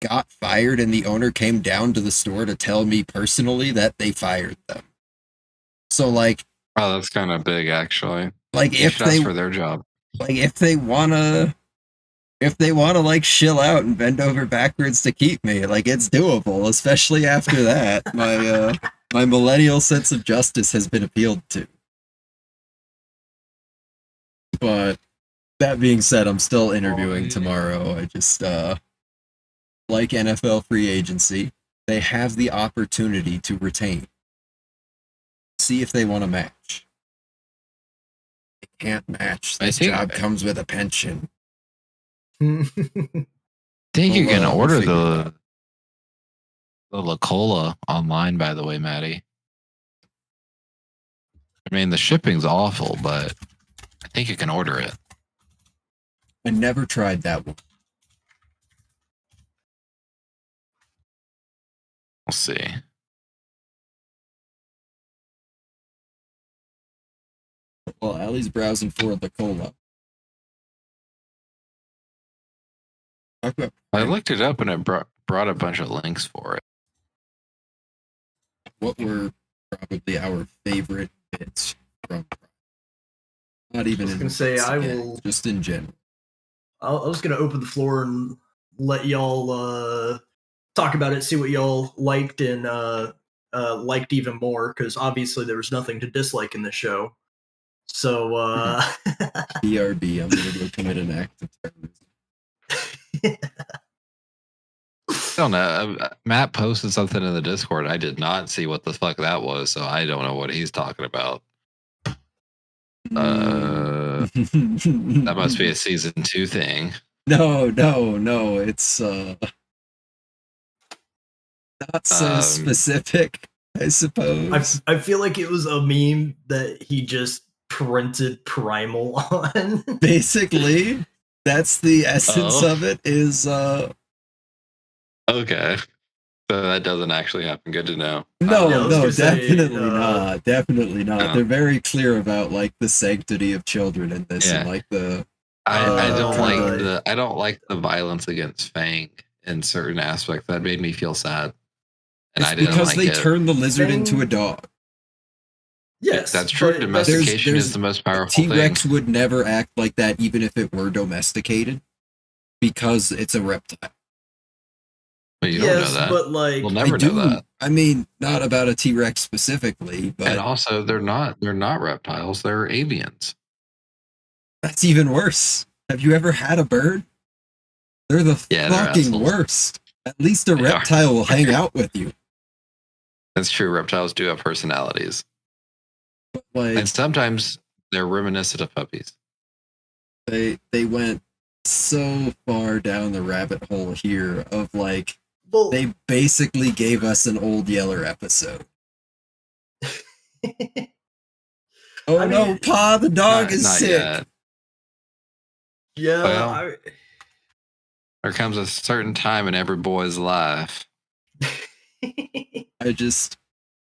got fired, and the owner came down to the store to tell me personally that they fired them. So like, oh, that's kind of big, actually. Like if they for their job, like if they wanna like chill out and bend over backwards to keep me, like it's doable. Especially after that, my millennial sense of justice has been appealed to. But that being said, I'm still interviewing tomorrow. I just like NFL free agency, they have the opportunity to retain. See if they want to match. They can't match. This job comes with a pension. I think you can order the La Cola online, by the way, Maddie. I mean, the shipping's awful, but I think you can order it. I never tried that one. We'll see. Well, Allie's browsing for the cola. I looked it up and it brought a bunch of links for it. What were probably our favorite bits from? Not even. I was going to say I will just in general. I was going to open the floor and let y'all talk about it, see what y'all liked and liked even more, because obviously there was nothing to dislike in the show. So, BRB, I'm going to go commit an act of terrorism. I don't know. Matt posted something in the Discord. I did not see what the fuck that was, so I don't know what he's talking about. That must be a season 2 thing. No. It's not so specific, I suppose. I feel like it was a meme that he just printed Primal on. Basically, that's the essence of it. Is okay. So that doesn't actually happen. Good to know. No, definitely not. Definitely not. No. They're very clear about like the sanctity of children in this, and like the. I don't like the violence against Fang in certain aspects. That made me feel sad. And it's because they turned the lizard into a dog. Yes, that's true. Domestication is the most powerful thing. T-Rex would never act like that, even if it were domesticated, because it's a reptile. But you don't know that. But like, we'll never know that. I mean, not about a T-Rex specifically, but and also they're not reptiles. They're avians. That's even worse. Have you ever had a bird? They're the fucking worst. At least a reptile will hang out with you. That's true. Reptiles do have personalities. Like, and sometimes they're reminiscent of puppies. They went so far down the rabbit hole here of like, they basically gave us an Old Yeller episode. Pa, the dog is sick. Yet. Yeah. Well, there comes a certain time in every boy's life. I just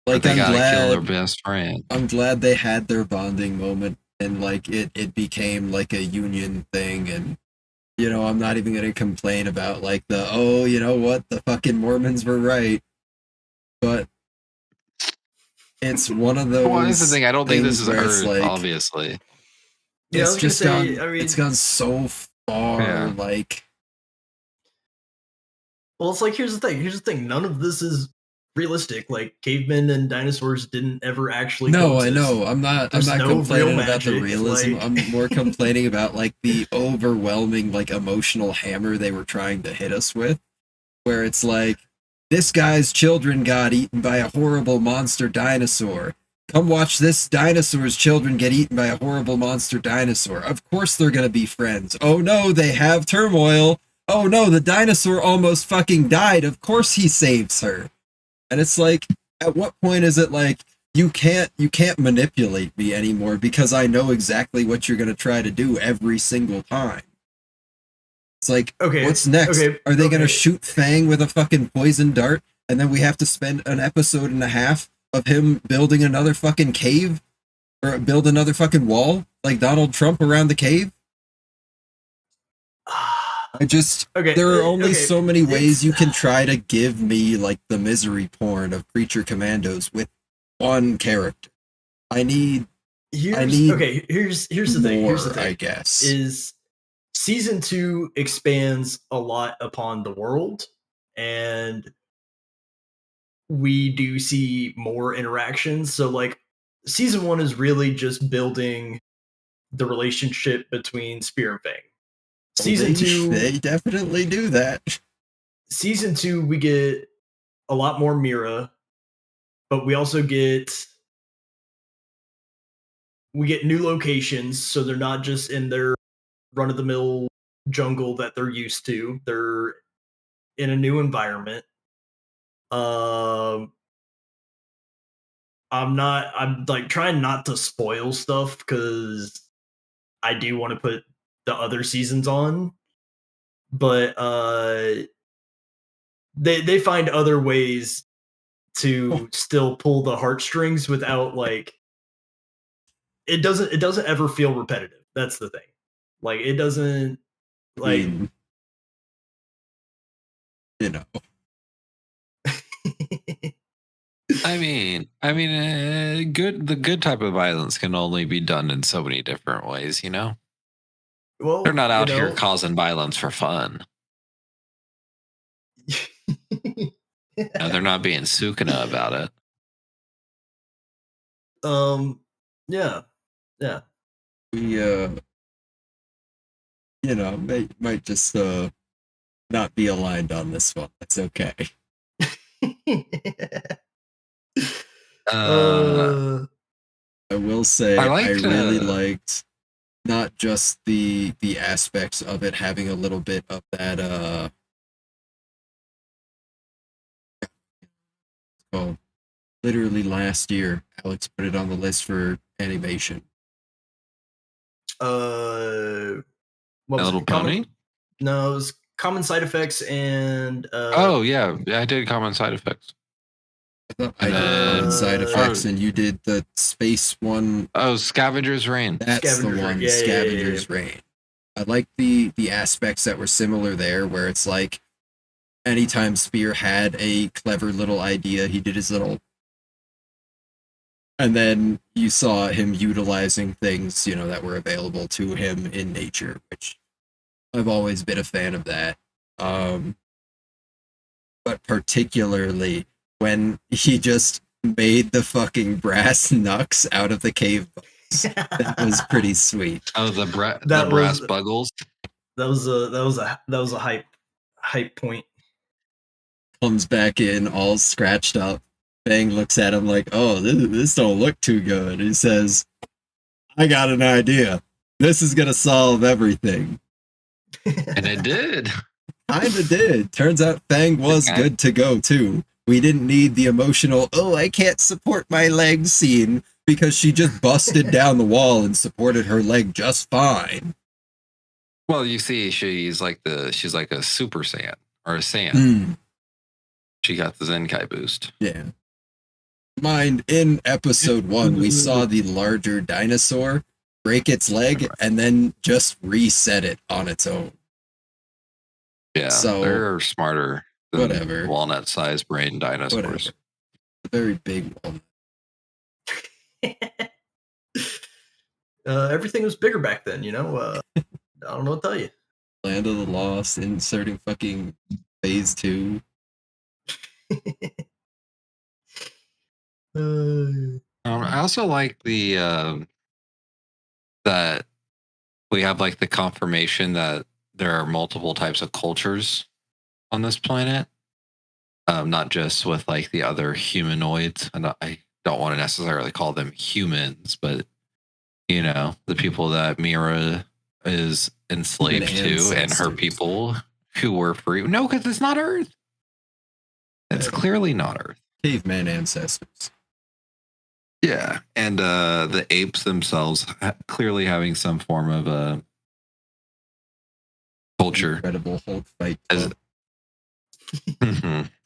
like. They gotta kill their best friend. I'm glad they had their bonding moment, and like it became like a union thing, and I'm not even gonna complain about like the fucking Mormons were right, but it's one of those. Well, that's the thing. I don't think this is Earth, like, obviously. Yeah, it's just it's gone so far, like. Well, it's like here's the thing. None of this is realistic. Like cavemen and dinosaurs didn't ever actually. No, I know. I'm not complaining about the realism. Like... I'm more complaining about like the overwhelming like emotional hammer they were trying to hit us with, where it's like this guy's children got eaten by a horrible monster dinosaur. Come watch this dinosaur's children get eaten by a horrible monster dinosaur. Of course they're gonna be friends. Oh no, they have turmoil. Oh no, the dinosaur almost fucking died. Of course he saves her. And it's like, at what point is it like, you can't manipulate me anymore because I know exactly what you're going to try to do every single time. It's like, what's next? Are they going to shoot Fang with a fucking poison dart? And then we have to spend an episode and a half of him building another fucking cave? Or build another fucking wall? Like Donald Trump around the cave? There are only so many ways you can try to give me like the misery porn of Creature Commandos with one character. Here's the thing, I guess. Is season 2 expands a lot upon the world, and we do see more interactions. So like season 1 is really just building the relationship between Spear and Fang. Season 2, they definitely do that. Season 2, we get a lot more Mira, but we also get new locations, so they're not just in their run-of-the-mill jungle that they're used to. They're in a new environment. I'm like trying not to spoil stuff because I do want to put the other seasons on, but they find other ways to still pull the heartstrings without like it doesn't ever feel repetitive. That's the thing. Like it doesn't like I mean, the good type of violence can only be done in so many different ways, Well, they're not out here causing violence for fun. They're not being Sukuna about it. Yeah. We might just not be aligned on this one. That's okay. I will say I really liked not just the aspects of it having a little bit of that literally last year Alex put it on the list for animation. What was Little Pony? No, it was Common Side Effects and I did Common Side Effects. I did Common Side Effects, and you did the space one. Oh, Scavenger's Reign. That's the one, Scavenger's Reign. I like the aspects that were similar there, where it's like anytime Spear had a clever little idea, he did his little, and then you saw him utilizing things, that were available to him in nature, which I've always been a fan of that. But particularly when he just made the fucking brass knucks out of the cave bugs. That was pretty sweet. Oh, the brass buggles. That was a hype hype point. Comes back in all scratched up. Fang looks at him like, oh, this don't look too good. He says, I got an idea. This is going to solve everything. And it did. Kinda did. Turns out Fang was good to go, too. We didn't need the emotional, oh, I can't support my leg scene, because she just busted down the wall and supported her leg just fine. Well, you see, she's like a Super Saiyan, or a Saiyan. She got the Zenkai boost. Yeah. Mind, in episode 1, we saw the larger dinosaur break its leg and then just reset it on its own. Yeah, so they're smarter than walnut-sized brain dinosaurs. Very big walnut. Everything was bigger back then, you know? I don't know what to tell you. Land of the Lost, inserting fucking phase 2. I also like the that we have like the confirmation that there are multiple types of cultures on this planet, not just with like the other humanoids. And I don't want to necessarily call them humans, but you know, the people that Mira is enslaved to, and her people who were free. No, because it's not Earth. It's clearly not Earth. Caveman ancestors. Yeah, and the apes themselves clearly having some form of a culture. Incredible Hulk fight.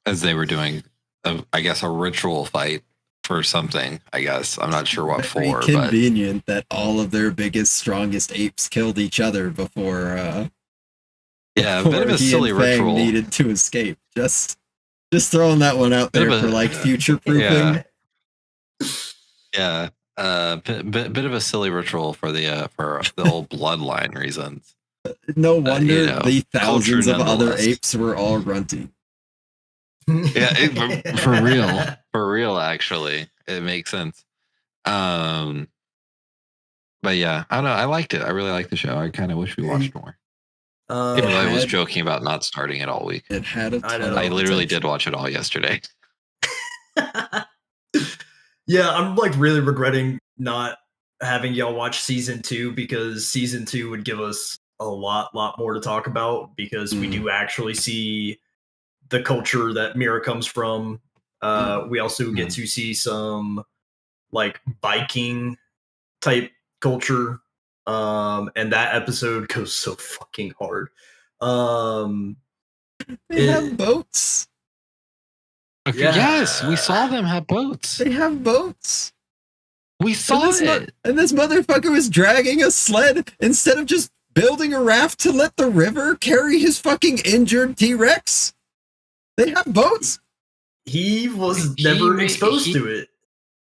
As they were doing, I guess, a ritual fight for something. I guess I'm not sure what for. Convenient that all of their biggest, strongest apes killed each other before. Yeah, a bit of a silly ritual. Needed to escape. Just throwing that one out there for like future proofing. Yeah, bit of a silly ritual for the old bloodline reasons. No wonder the thousands of other apes were all grunting. Yeah, for real. Actually, it makes sense. But yeah, I don't know. I liked it. I really liked the show. I kind of wish we watched more. Even though I was joking about not starting it all week. It had a ton I literally did watch it all yesterday. Yeah, I'm like really regretting not having y'all watch season 2, because season 2 would give us a lot more to talk about, because we do actually see the culture that Mira comes from. We also get to see some like Viking type culture. And that episode goes so fucking hard. They have boats. Okay, yeah. Yes, we saw them have boats. They have boats. We saw it. And this motherfucker was dragging a sled instead of just building a raft to let the river carry his fucking injured T-Rex. They have boats. He was never exposed to it.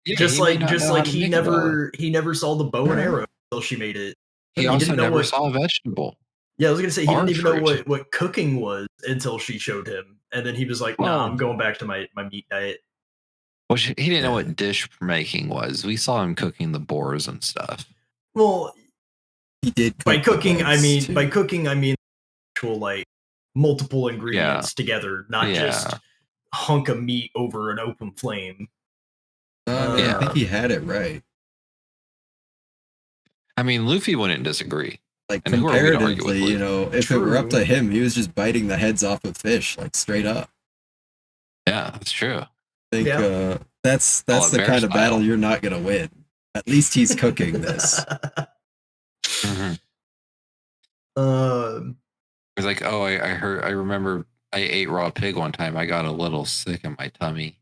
Yeah, just like he never saw the bow and arrow until she made it. He also never saw a vegetable. Yeah, I was gonna say he didn't even know what cooking was until she showed him, and then he was like, "No, I'm going back to my meat diet." Well, he didn't know what dish making was. We saw him cooking the boars and stuff. Well, he did. By cooking, I mean actual like multiple ingredients together, not just hunk of meat over an open flame. I think he had it right. I mean, Luffy wouldn't disagree. Like, and comparatively, you know, if it were up to him, he was just biting the heads off of fish, like straight up. Yeah, that's true. I think that's the kind of battle you're not gonna win. At least he's cooking this. He's like, oh, I remember I ate raw pig one time. I got a little sick in my tummy.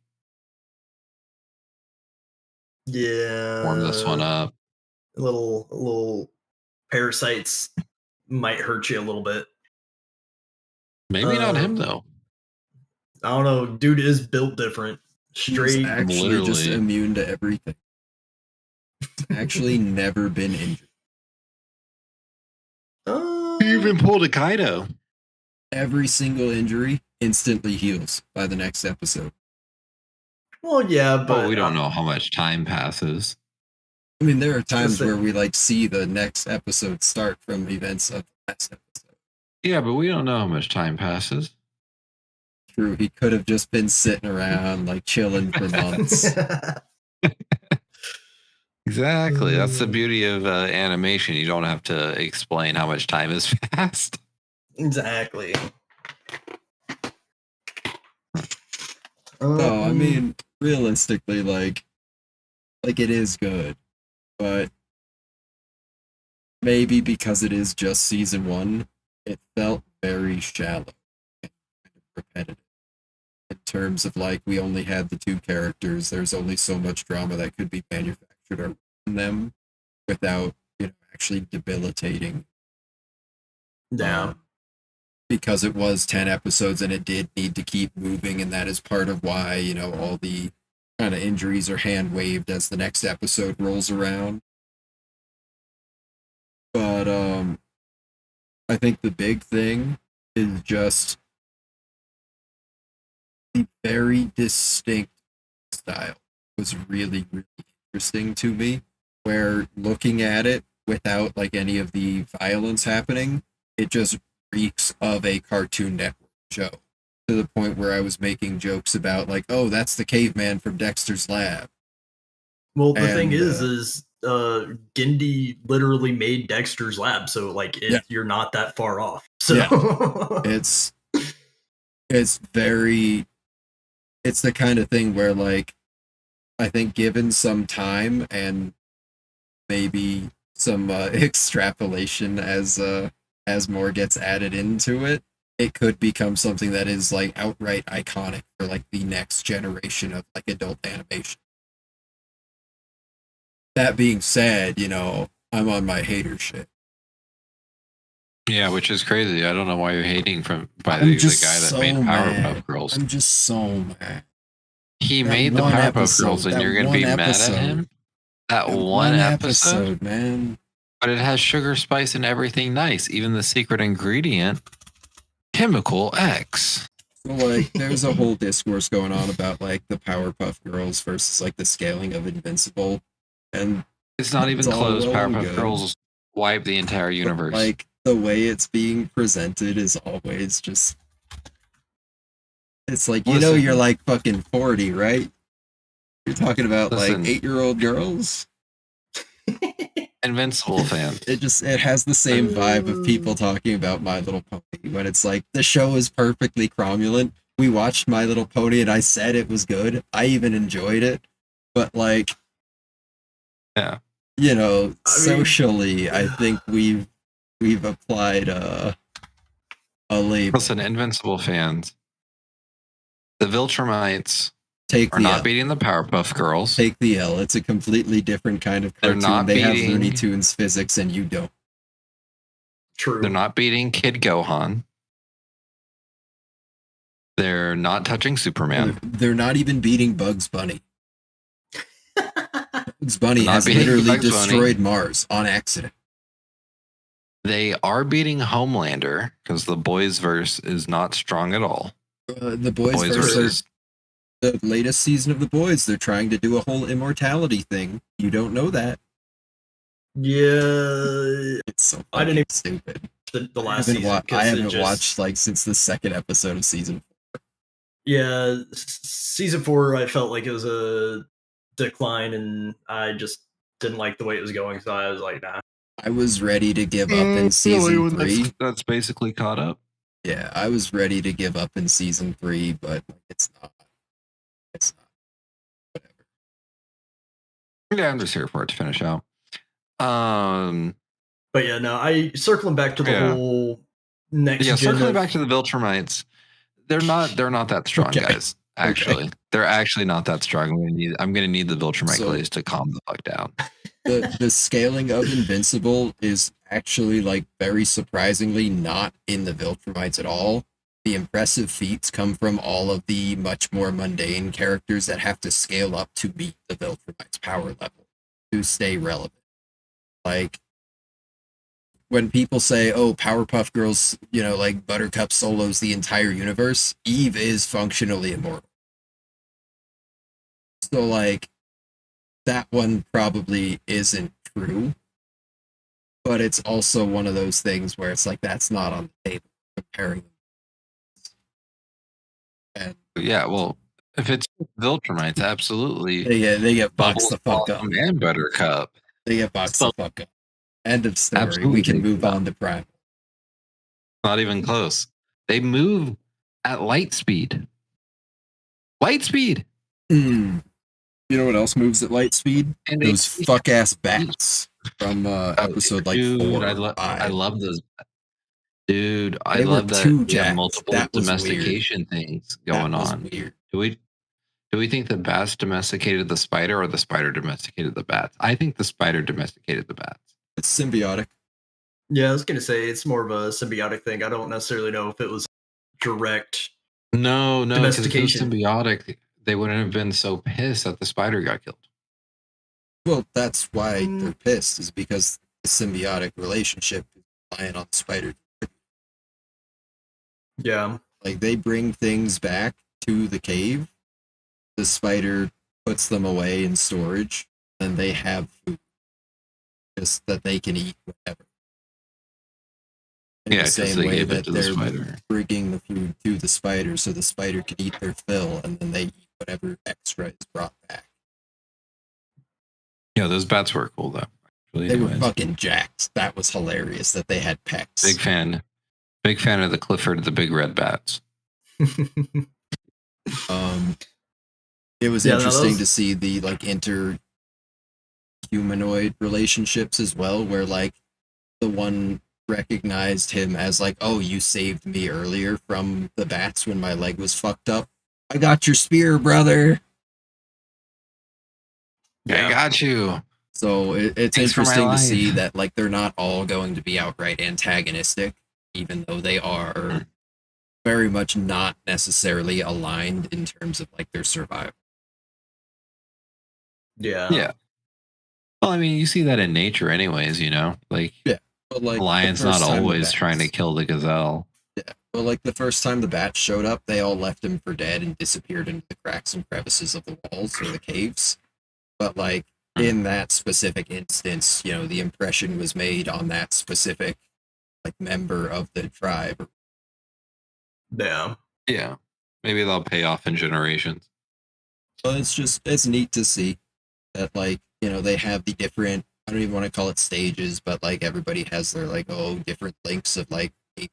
Yeah. Warm this one up. Little parasites might hurt you a little bit. Maybe not him though. I don't know. Dude is built different. Straight. He's actually just immune to everything. Actually, never been injured. He even pulled a Kaido. Every single injury instantly heals by the next episode. Well, yeah, but we don't know how much time passes. I mean, there are times where we like see the next episode start from events of the last episode. Yeah, but we don't know how much time passes. True, he could have just been sitting around, like, chilling for months. Exactly. That's the beauty of animation. You don't have to explain how much time has passed. Exactly. No, I mean, realistically, like it is good, but maybe because it is just season 1, it felt very shallow and kind of repetitive. In terms of, like, we only had the 2 characters, there's only so much drama that could be manufactured around them without, actually debilitating. Yeah. Because it was 10 episodes and it did need to keep moving, and that is part of why, all the kind of injuries are hand waved as the next episode rolls around. But I think the big thing is just the very distinct style was really, really interesting to me, where looking at it without, like, any of the violence happening, it just reeks of a Cartoon Network show, to the point where I was making jokes about, like, oh, that's the caveman from Dexter's Lab. Well, the thing is Genndy literally made Dexter's Lab, so, like, you're not that far off. So it's the kind of thing where, like, I think given some time and maybe some extrapolation as more gets added into it, it could become something that is, like, outright iconic for, like, the next generation of, like, adult animation. That being said, I'm on my hater shit. Yeah, which is crazy. I don't know why you're hating by the guy that made Powerpuff Girls. I'm just so mad. He made the Powerpuff Girls, and you're going to be mad at him? That one episode, man. But it has sugar, spice, and everything nice. Even the secret ingredient, Chemical X. So, like, there's a whole discourse going on about, like, the Powerpuff Girls versus, like, the scaling of Invincible. And it's not even close. Powerpuff Girls wipe the entire universe. But, like, the way it's being presented is always just... It's like, you're, like, fucking 40, right? You're talking about, like, 8-year-old girls? Invincible fans. It has the same vibe of people talking about My Little Pony, when it's like, the show is perfectly cromulent. We watched My Little Pony and I said it was good. I even enjoyed it. But, like... Yeah. Socially, I think we've applied a label. Listen, Invincible fans, the Viltrumites are not beating the Powerpuff Girls. Take the L. It's a completely different kind of cartoon. They have Looney Tunes physics, and you don't. True. They're not beating Kid Gohan. They're not touching Superman. They're not even beating Bugs Bunny. Bugs Bunny has literally destroyed Mars on accident. They are beating Homelander because the Boys verse is not strong at all. The Boys verse is the latest season of The Boys. They're trying to do a whole immortality thing. You don't know that. Yeah, it's so fucking stupid. The last season. I haven't watched, like, since the second episode of season 4. Yeah, season 4, I felt like it was a decline, and I just didn't like the way it was going, so I was like, nah. I was ready to give up in season 3. That's basically caught up. Yeah, I was ready to give up in season 3, but it's not. It's not. Whatever. Yeah, I'm just here for it to finish out. But yeah, no, circling back to the whole next gen. Yeah, circling back to the Viltrumites, they're not that strong, guys. Actually, they're actually not that strong. I'm gonna need the Viltrumite glaze to calm the fuck down. The scaling of Invincible is actually, like, very surprisingly not in the Viltrumites at all. The impressive feats come from all of the much more mundane characters that have to scale up to meet the Viltrumites' power level to stay relevant. Like, when people say, oh, Powerpuff Girls, like, Buttercup solos the entire universe, Eve is functionally immortal. So, like, that one probably isn't true, but it's also one of those things where it's like, that's not on the table comparing them. And yeah, well, if it's Viltrumites, absolutely. They get boxed Bubbles, the fuck up. And Buttercup. They get boxed the fuck up. End of story. Absolutely. We can move on to Primal. Not even close. They move at light speed. Light speed. You know what else moves at light speed? And those fuck ass bats from episode like 4. I love those. Dude, I they love that we have multiple domestication things going on. Weird. Do we think the bats domesticated the spider or the spider domesticated the bats? I think the spider domesticated the bats. It's symbiotic. Yeah, I was gonna say it's more of a symbiotic thing. I don't necessarily know if it was direct. No, domestication. Because it was symbiotic, they wouldn't have been so pissed that the spider got killed. Well, that's why they're pissed, is because the symbiotic relationship is relying on the spider. Yeah. Like, they bring things back to the cave, the spider puts them away in storage, and they have food. Just that they can eat whatever. In the same way that they're bringing the food to the spider so the spider can eat their fill, and then they eat whatever extra is brought back. Yeah, those bats were cool, though. They were fucking jacked. That was hilarious that they had pecs. Big fan of the Clifford the Big Red Bats. It was interesting to see the like inter-humanoid relationships as well, where like the one recognized him as like, oh, you saved me earlier from the bats when my leg was fucked up. I got your spear, brother. Yeah. I got you. So it's interesting to see that like they're not all going to be outright antagonistic, even though they are very much not necessarily aligned in terms of like their survival. Yeah. Well, I mean, you see that in nature anyways, you know? Like, but like the lion's not always trying to kill the gazelle. Yeah. Well, like the first time the bats showed up, they all left him for dead and disappeared into the cracks and crevices of the walls or the caves. But like in that specific instance, you know, the impression was made on that specific like member of the tribe. Yeah. Yeah. Maybe they'll pay off in generations. But it's neat to see that, like, you know, they have the different, I don't even want to call it stages, but like everybody has their like, different links of like ape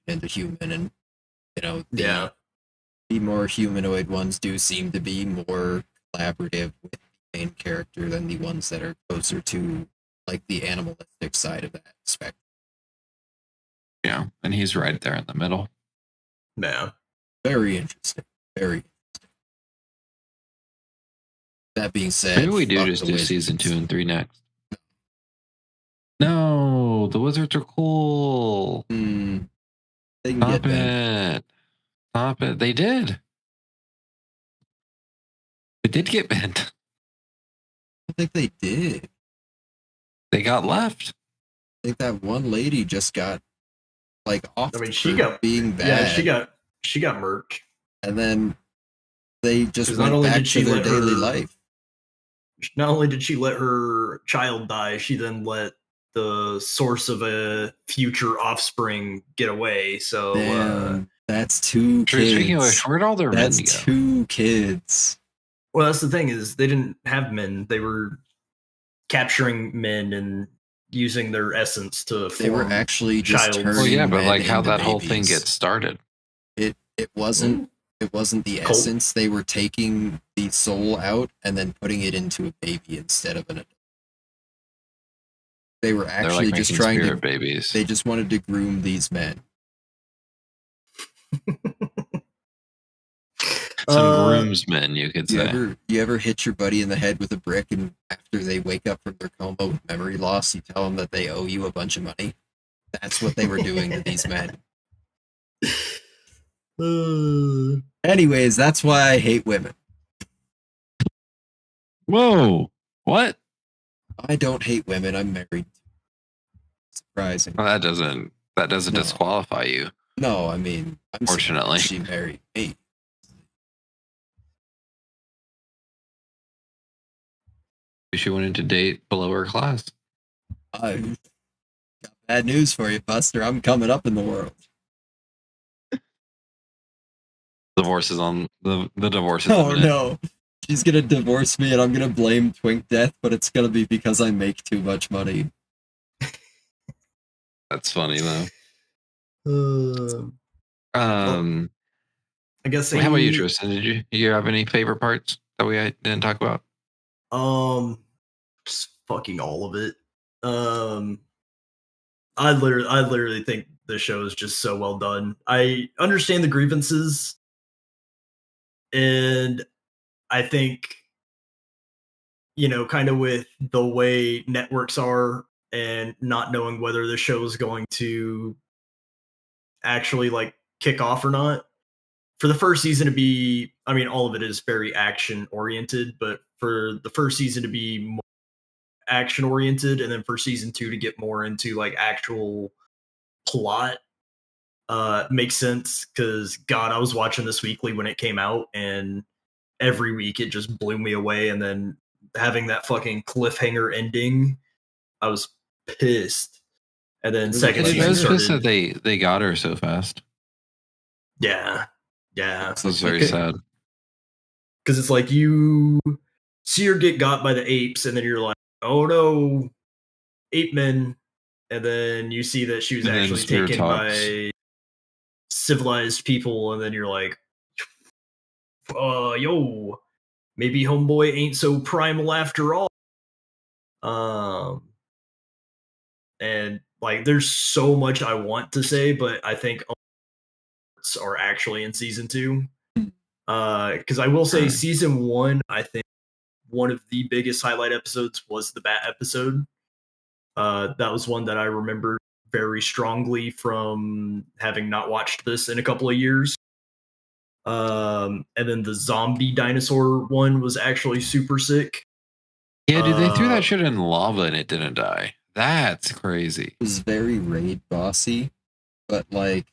into human, and you know, the more humanoid ones do seem to be more collaborative with the main character than the ones that are closer to like the animalistic side of that spectrum. Yeah, and he's right there in the middle. Yeah. Very interesting. Very interesting. That being said, maybe we do just do season 2 and 3 next. No, the wizards are cool. They can Stop get bent. Stop it. They did. They did get bent. I think they did. They got left. I think that one lady just got like off. I mean, she got being bad. Yeah, she got murked. And then they just went back to their daily life. Not only did she let her child die, she then let the source of a future offspring get away. So damn, that's 2 kids. Speaking of which, where'd all their men go? That's 2 kids. Well, that's the thing, is they didn't have men. They were capturing men and using their essence to form. They were actually just turning. Well, yeah, but like how that babies. whole thing gets started. It wasn't. It wasn't the essence. They were taking the soul out and then putting it into a baby instead of an adult. They were actually like just trying to babies. They just wanted to groom these men. Some groomsmen, you could say. You ever hit your buddy in the head with a brick, and after they wake up from their coma with memory loss, you tell them that they owe you a bunch of money? That's what they were doing to these men. Anyways, that's why I hate women. Whoa. What? I don't hate women. I'm married. Surprising. Well, that doesn't disqualify you. No, I mean, unfortunately, she married me. She wanted to date below her class. I got bad news for you, Buster. I'm coming up in the world. Divorce is on the divorce is Oh no. She's gonna divorce me and I'm gonna blame Twink Death, but it's gonna be because I make too much money. That's funny though. I guess. How about you, Tristan? Did you have any favorite parts that we didn't talk about? Just fucking all of it. I literally think the show is just so well done. I understand the grievances, and I think, kind of with the way networks are and not knowing whether the show is going to actually like kick off or not. For the first season to be, I mean, all of it is very action oriented, but for the first season to be more action oriented, and then for season 2 to get more into like actual plot, makes sense. Because God, I was watching this weekly when it came out, and every week it just blew me away. And then having that fucking cliffhanger ending, I was pissed. And then second season started. That they got her so fast. Yeah. So it's very sad. Because it's like you see her get got by the apes, and then you're like, oh no, ape men. And then you see that she was actually taken by civilized people, and then you're like, yo, maybe homeboy ain't so primal after all. And like, there's so much I want to say, but I think are actually in season 2. Because I will say season 1, I think one of the biggest highlight episodes was the bat episode. That was one that I remember very strongly from having not watched this in a couple of years. And then the zombie dinosaur one was actually super sick. Yeah, dude, they threw that shit in lava and it didn't die. That's crazy. It was very raid bossy, but like,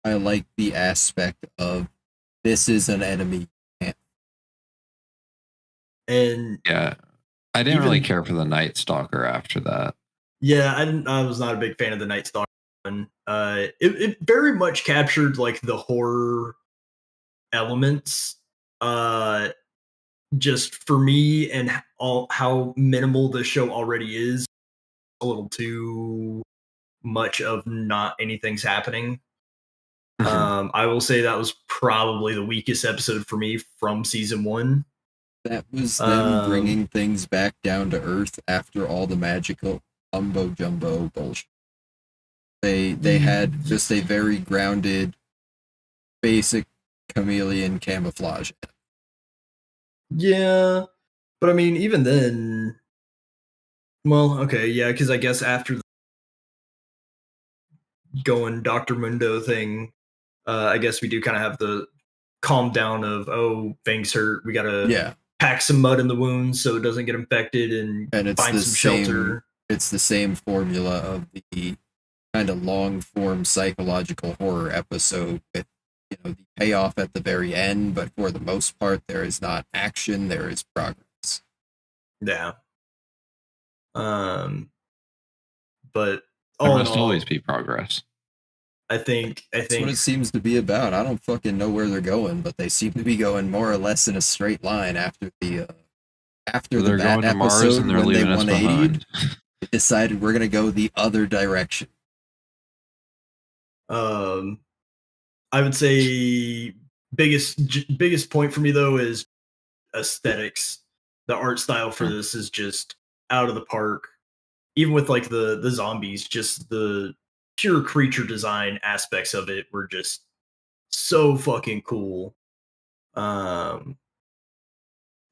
I like the aspect of this is an enemy. And yeah, I didn't really care for the Night Stalker after that. Yeah, I was not a big fan of the Night Stalker one. It very much captured like the horror elements. Just for me, and how minimal the show already is, a little too much of not anything's happening. I will say that was probably the weakest episode for me from season 1. That was them bringing things back down to earth after all the magical umbo jumbo bullshit. They had just a very grounded, basic chameleon camouflage. Yeah, but I mean, even then, well, okay, yeah, because I guess after the going Dr. Mundo thing, I guess we do kind of have the calm down of, oh, Fang's hurt, we gotta pack some mud in the wounds so it doesn't get infected, and it's find some shelter. It's the same formula of the kind of long form psychological horror episode with, the payoff at the very end, but for the most part there is not action, there is progress. Yeah. But there must always be progress. I think that's what it seems to be about. I don't fucking know where they're going, but they seem to be going more or less in a straight line after the bat episode when they 180'd. They decided we're gonna go the other direction. I would say biggest point for me though is aesthetics. The art style for this is just out of the park. Even with like the zombies, just the pure creature design aspects of it were just so fucking cool.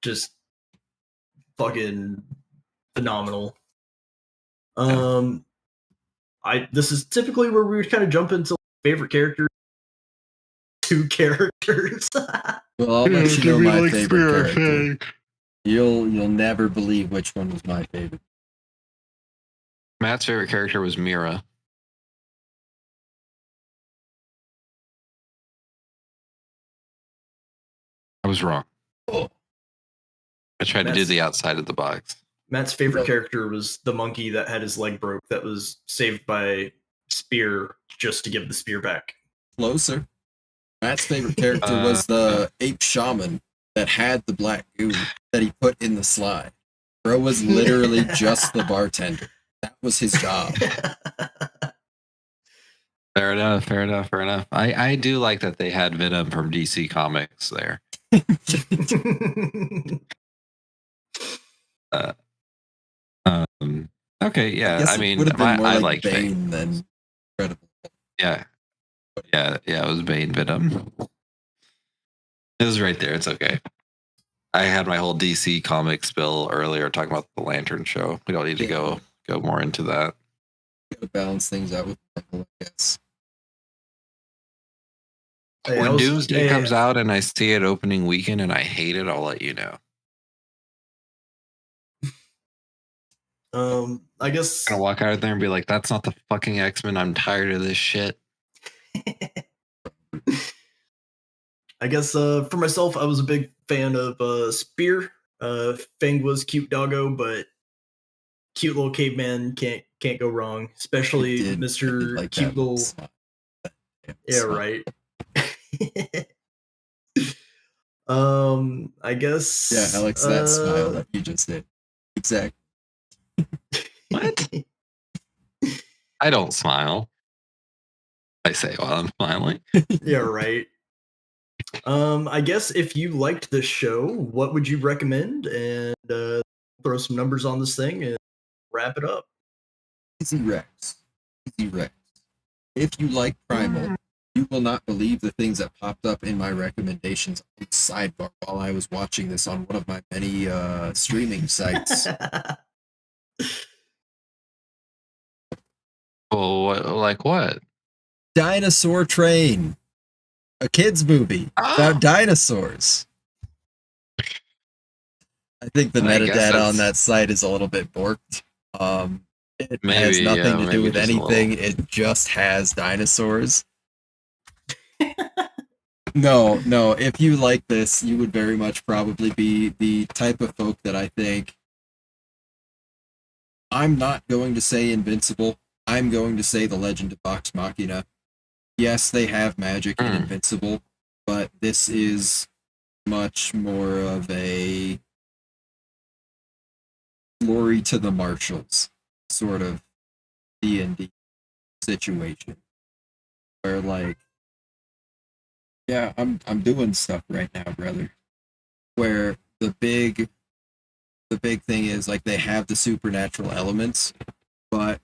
Just fucking phenomenal. This is typically where we would kind of jump into favorite characters. 2 characters. Well, I'll let you know my favorite character. You'll never believe which one was my favorite. Matt's favorite character was Mira. I was wrong. Oh. I tried to do the outside of the box. Matt's favorite character was the monkey that had his leg broke, that was saved by Spear just to give the spear back. Closer. Matt's favorite character was the ape shaman that had the black goo that he put in the slide. Bro was literally just the bartender. That was his job. Fair enough. I do like that they had Venom from DC Comics there. Okay, yeah. I mean, I like Bane than Incredible. Yeah. It was Bane Venom. It was right there. It's okay. I had my whole DC comic spill earlier talking about the Lantern show. We don't need to go more into that. Gotta balance things out with Marvel, I guess. When Doomsday comes out and I see it opening weekend and I hate it, I'll let you know. I guess I'm gonna walk out there and be like, "That's not the fucking X-Men. I'm tired of this shit." I guess for myself, I was a big fan of Spear. Fang was cute doggo, but cute little caveman can't go wrong. Especially Mr. Like cute little. Yeah, right. I guess. Yeah, Alex, that smile that you just did. Exactly. What? I don't smile. I say while I'm smiling. Yeah, right. I guess if you liked this show, what would you recommend? And throw some numbers on this thing and wrap it up. Easy Rex. If you like Primal, you will not believe the things that popped up in my recommendations on the sidebar while I was watching this on one of my many streaming sites. Well, like what? Dinosaur Train. A kids movie about dinosaurs. I think the metadata on that site is a little bit borked. It has nothing to do with anything. It just has dinosaurs. No. If you like this, you would very much probably be the type of folk that I think. I'm not going to say Invincible. I'm going to say The Legend of Vox Machina. Yes, they have magic in Invincible, but this is much more of a glory to the marshals sort of D&D situation. Where like, yeah, I'm doing stuff right now, brother. Where the big thing is like they have the supernatural elements, but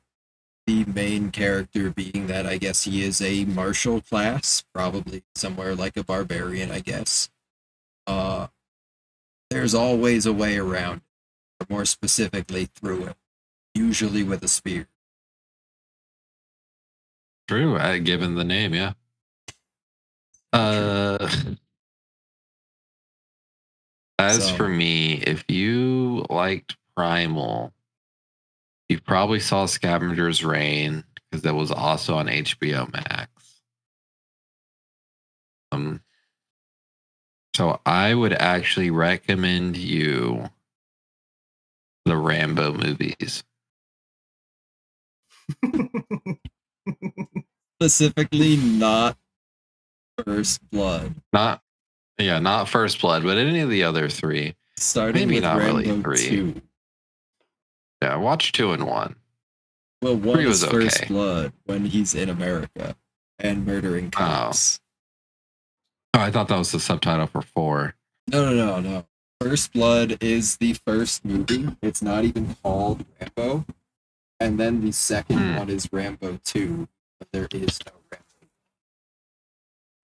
the main character being that I guess he is a martial class, probably somewhere like a barbarian, I guess. There's always a way around it, or more specifically through it, usually with a spear. True, given the name, yeah. As for me, if you liked Primal, you probably saw Scavenger's Reign because that was also on HBO Max. So I would actually recommend you the Rambo movies. Specifically, not First Blood. Not First Blood, but any of the other three. Starting maybe with not Rambo really 3. 2. Yeah, watch 2 and 1. Well, 1 is First Blood when he's in America and murdering cops. Oh, I thought that was the subtitle for 4. No. First Blood is the first movie. It's not even called Rambo. And then the second one is Rambo 2. But there is no Rambo.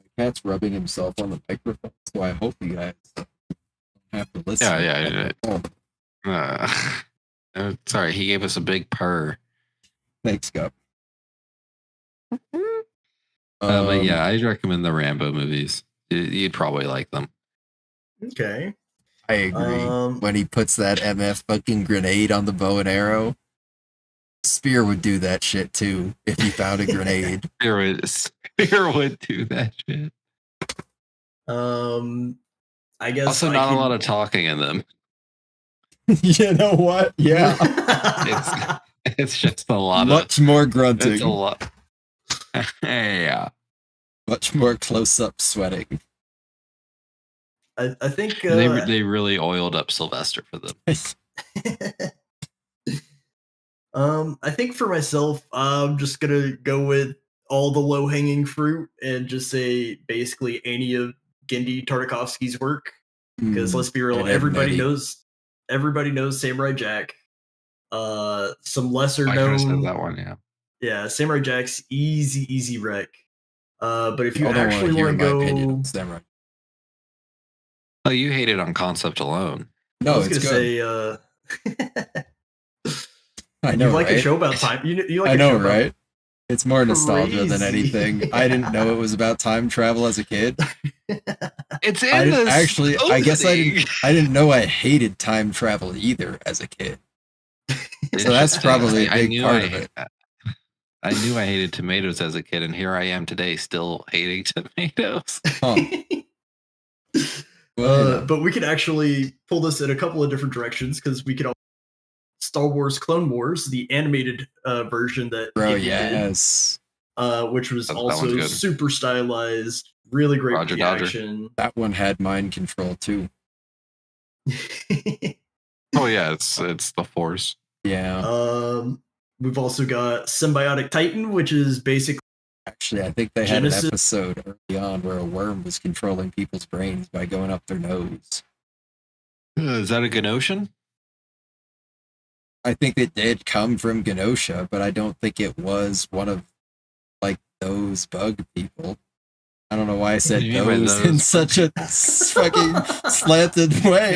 My cat's rubbing himself on the microphone, so I hope you guys don't have to listen. Yeah. Sorry, he gave us a big purr. Thanks, Gup. But yeah, I'd recommend the Rambo movies. You'd probably like them. Okay. I agree. When he puts that MF fucking grenade on the bow and arrow, Spear would do that shit too if he found a grenade. Spear would do that shit. I guess also not a lot of talking in them. You know what? Yeah. It's just a lot much more grunting. It's a lot. Yeah. Much more close-up sweating. I think they really oiled up Sylvester for them. I think for myself, I'm just gonna go with all the low-hanging fruit and just say basically any of Genndy Tartakovsky's work. Because let's be real, everybody knows Samurai Jack. Some lesser known that one, yeah. Yeah, Samurai Jack's easy wreck. But if you actually want to go, Samurai. Oh, you hate it on concept alone. No, I was gonna say, I know, you like right? a show about time. You like I a know, show about right? It's more nostalgia crazy. than anything. I didn't know it was about time travel as a kid. It's in this actually. opening. I guess I didn't know I hated time travel either as a kid. So that's probably a big part of it. I knew I hated tomatoes as a kid, and here I am today still hating tomatoes. Huh. Well, but we could actually pull this in a couple of different directions because we could all Star Wars Clone Wars, the animated version that yes, did, which was also super stylized, really great Roger action. That one had mind control too. Oh yeah, it's the Force. Yeah. We've also got Symbiotic Titan, which is basically... Actually, I think they had an episode early on where a worm was controlling people's brains by going up their nose. Is that a Genoshan? I think it did come from Genosha, but I don't think it was one of, like, those bug people. I don't know why I said those in such a fucking slanted way.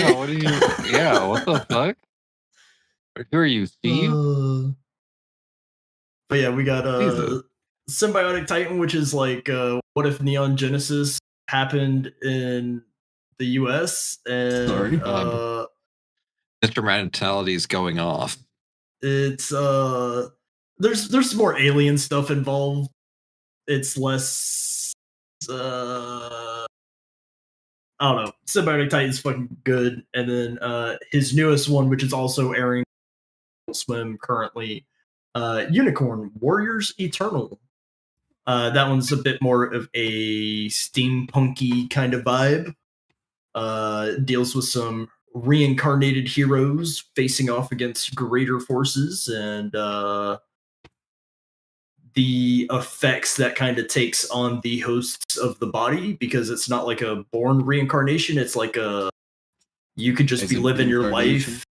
Yeah, what the fuck? Who are you, Steve? But yeah, we got Symbiotic Titan, which is like, what if Neon Genesis happened in the US? And instrumentality's going off. It's there's more alien stuff involved. It's less I don't know. Symbiotic Titan's fucking good. And then his newest one, which is also airing on Swim currently, Unicorn Warriors Eternal. That one's a bit more of a steampunky kind of vibe. Deals with some reincarnated heroes facing off against greater forces and the effects that kind of takes on the hosts of the body, because it's not like a born reincarnation. It's like you could just be living your life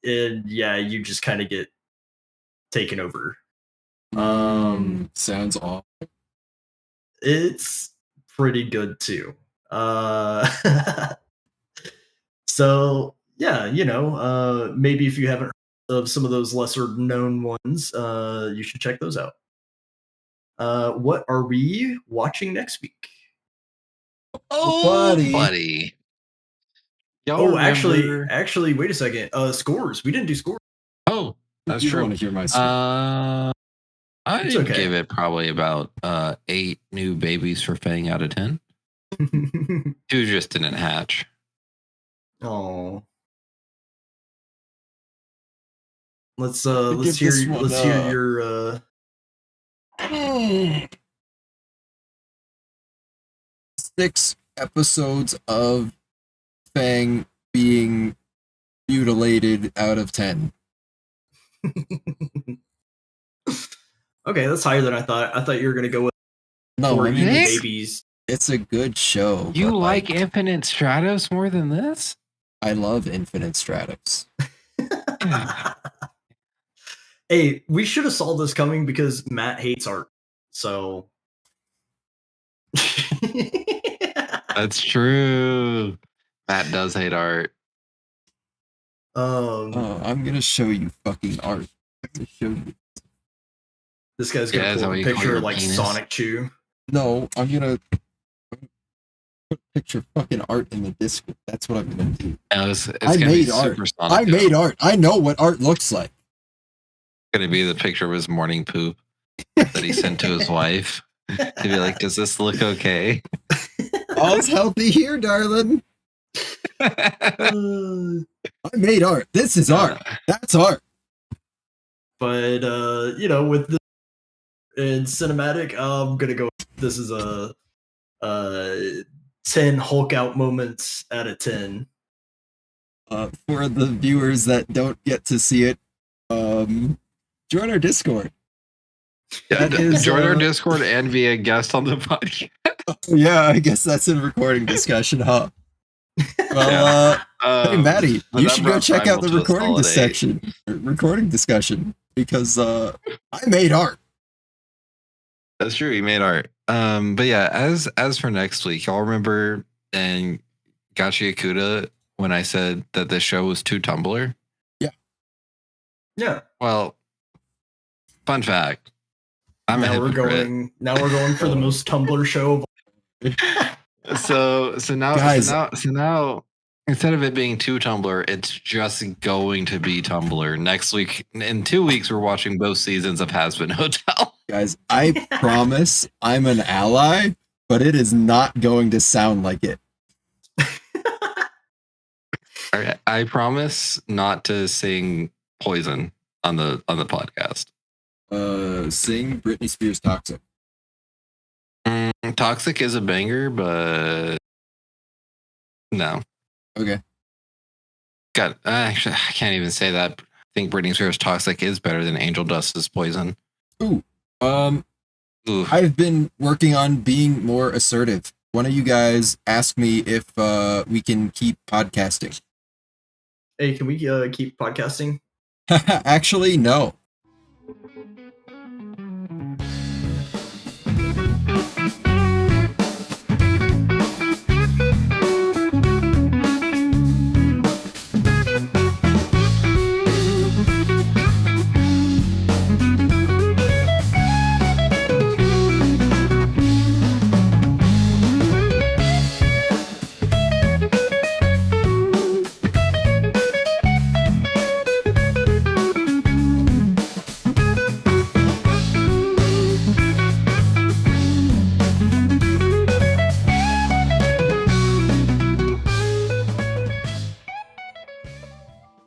and you just kind of get taken over. Sounds awful. It's pretty good too. So yeah, maybe if you haven't heard of some of those lesser known ones, you should check those out. What are we watching next week? Oh, buddy. Actually, wait a second. Scores. We didn't do scores. Oh, that's true. I want to hear my score. I'd give it probably about 8 new babies for Fang out of 10. 2 just didn't hatch. Oh. Let's hear your 6 episodes of Fang being mutilated out of 10. Okay, that's higher than I thought. I thought you were gonna go with babies. It's a good show. You like Infinite Stratos more than this? I love Infinite Stratos. Hey, we should have saw this coming because Matt hates art. So that's true. Matt does hate art. I'm gonna show you fucking art. I'm gonna show you. This guy's gonna pull a picture of like Sonic Chew. No, I'm gonna put picture fucking art in the Discord. That's what I'm gonna do. I made art. Made art. I know what art looks like. It's gonna be the picture of his morning poop that he sent to his wife. To be like, does this look okay? All's healthy here, darling. I made art. This is art. That's art. But with the in cinematic, I'm gonna go this is a 10 Hulk out moments out of 10. For the viewers that don't get to see it, join our Discord. Yeah, join our Discord and be a guest on the podcast. Yeah, I guess that's in recording discussion, huh? Well, hey, Maddie, you should go check out the recording discussion because I made art. That's true. He made art. But yeah, as for next week, y'all remember in Gachi Akuda when I said that this show was too Tumblr? Yeah. Yeah. Well, fun fact. Now we're going for the most Tumblr show. So now instead of it being too Tumblr, it's just going to be Tumblr. Next week, in 2 weeks, we're watching both seasons of Has Been Hotel. Guys, I promise I'm an ally, but it is not going to sound like it. All right, I promise not to sing Poison on the podcast. Sing Britney Spears Toxic. Toxic is a banger, but no. Okay. God, actually, I can't even say that. I think Britney Spears Toxic is better than Angel Dust's Poison. Ooh. I've been working on being more assertive. One of you guys asked me if we can keep podcasting. Hey, can we keep podcasting? Actually, no.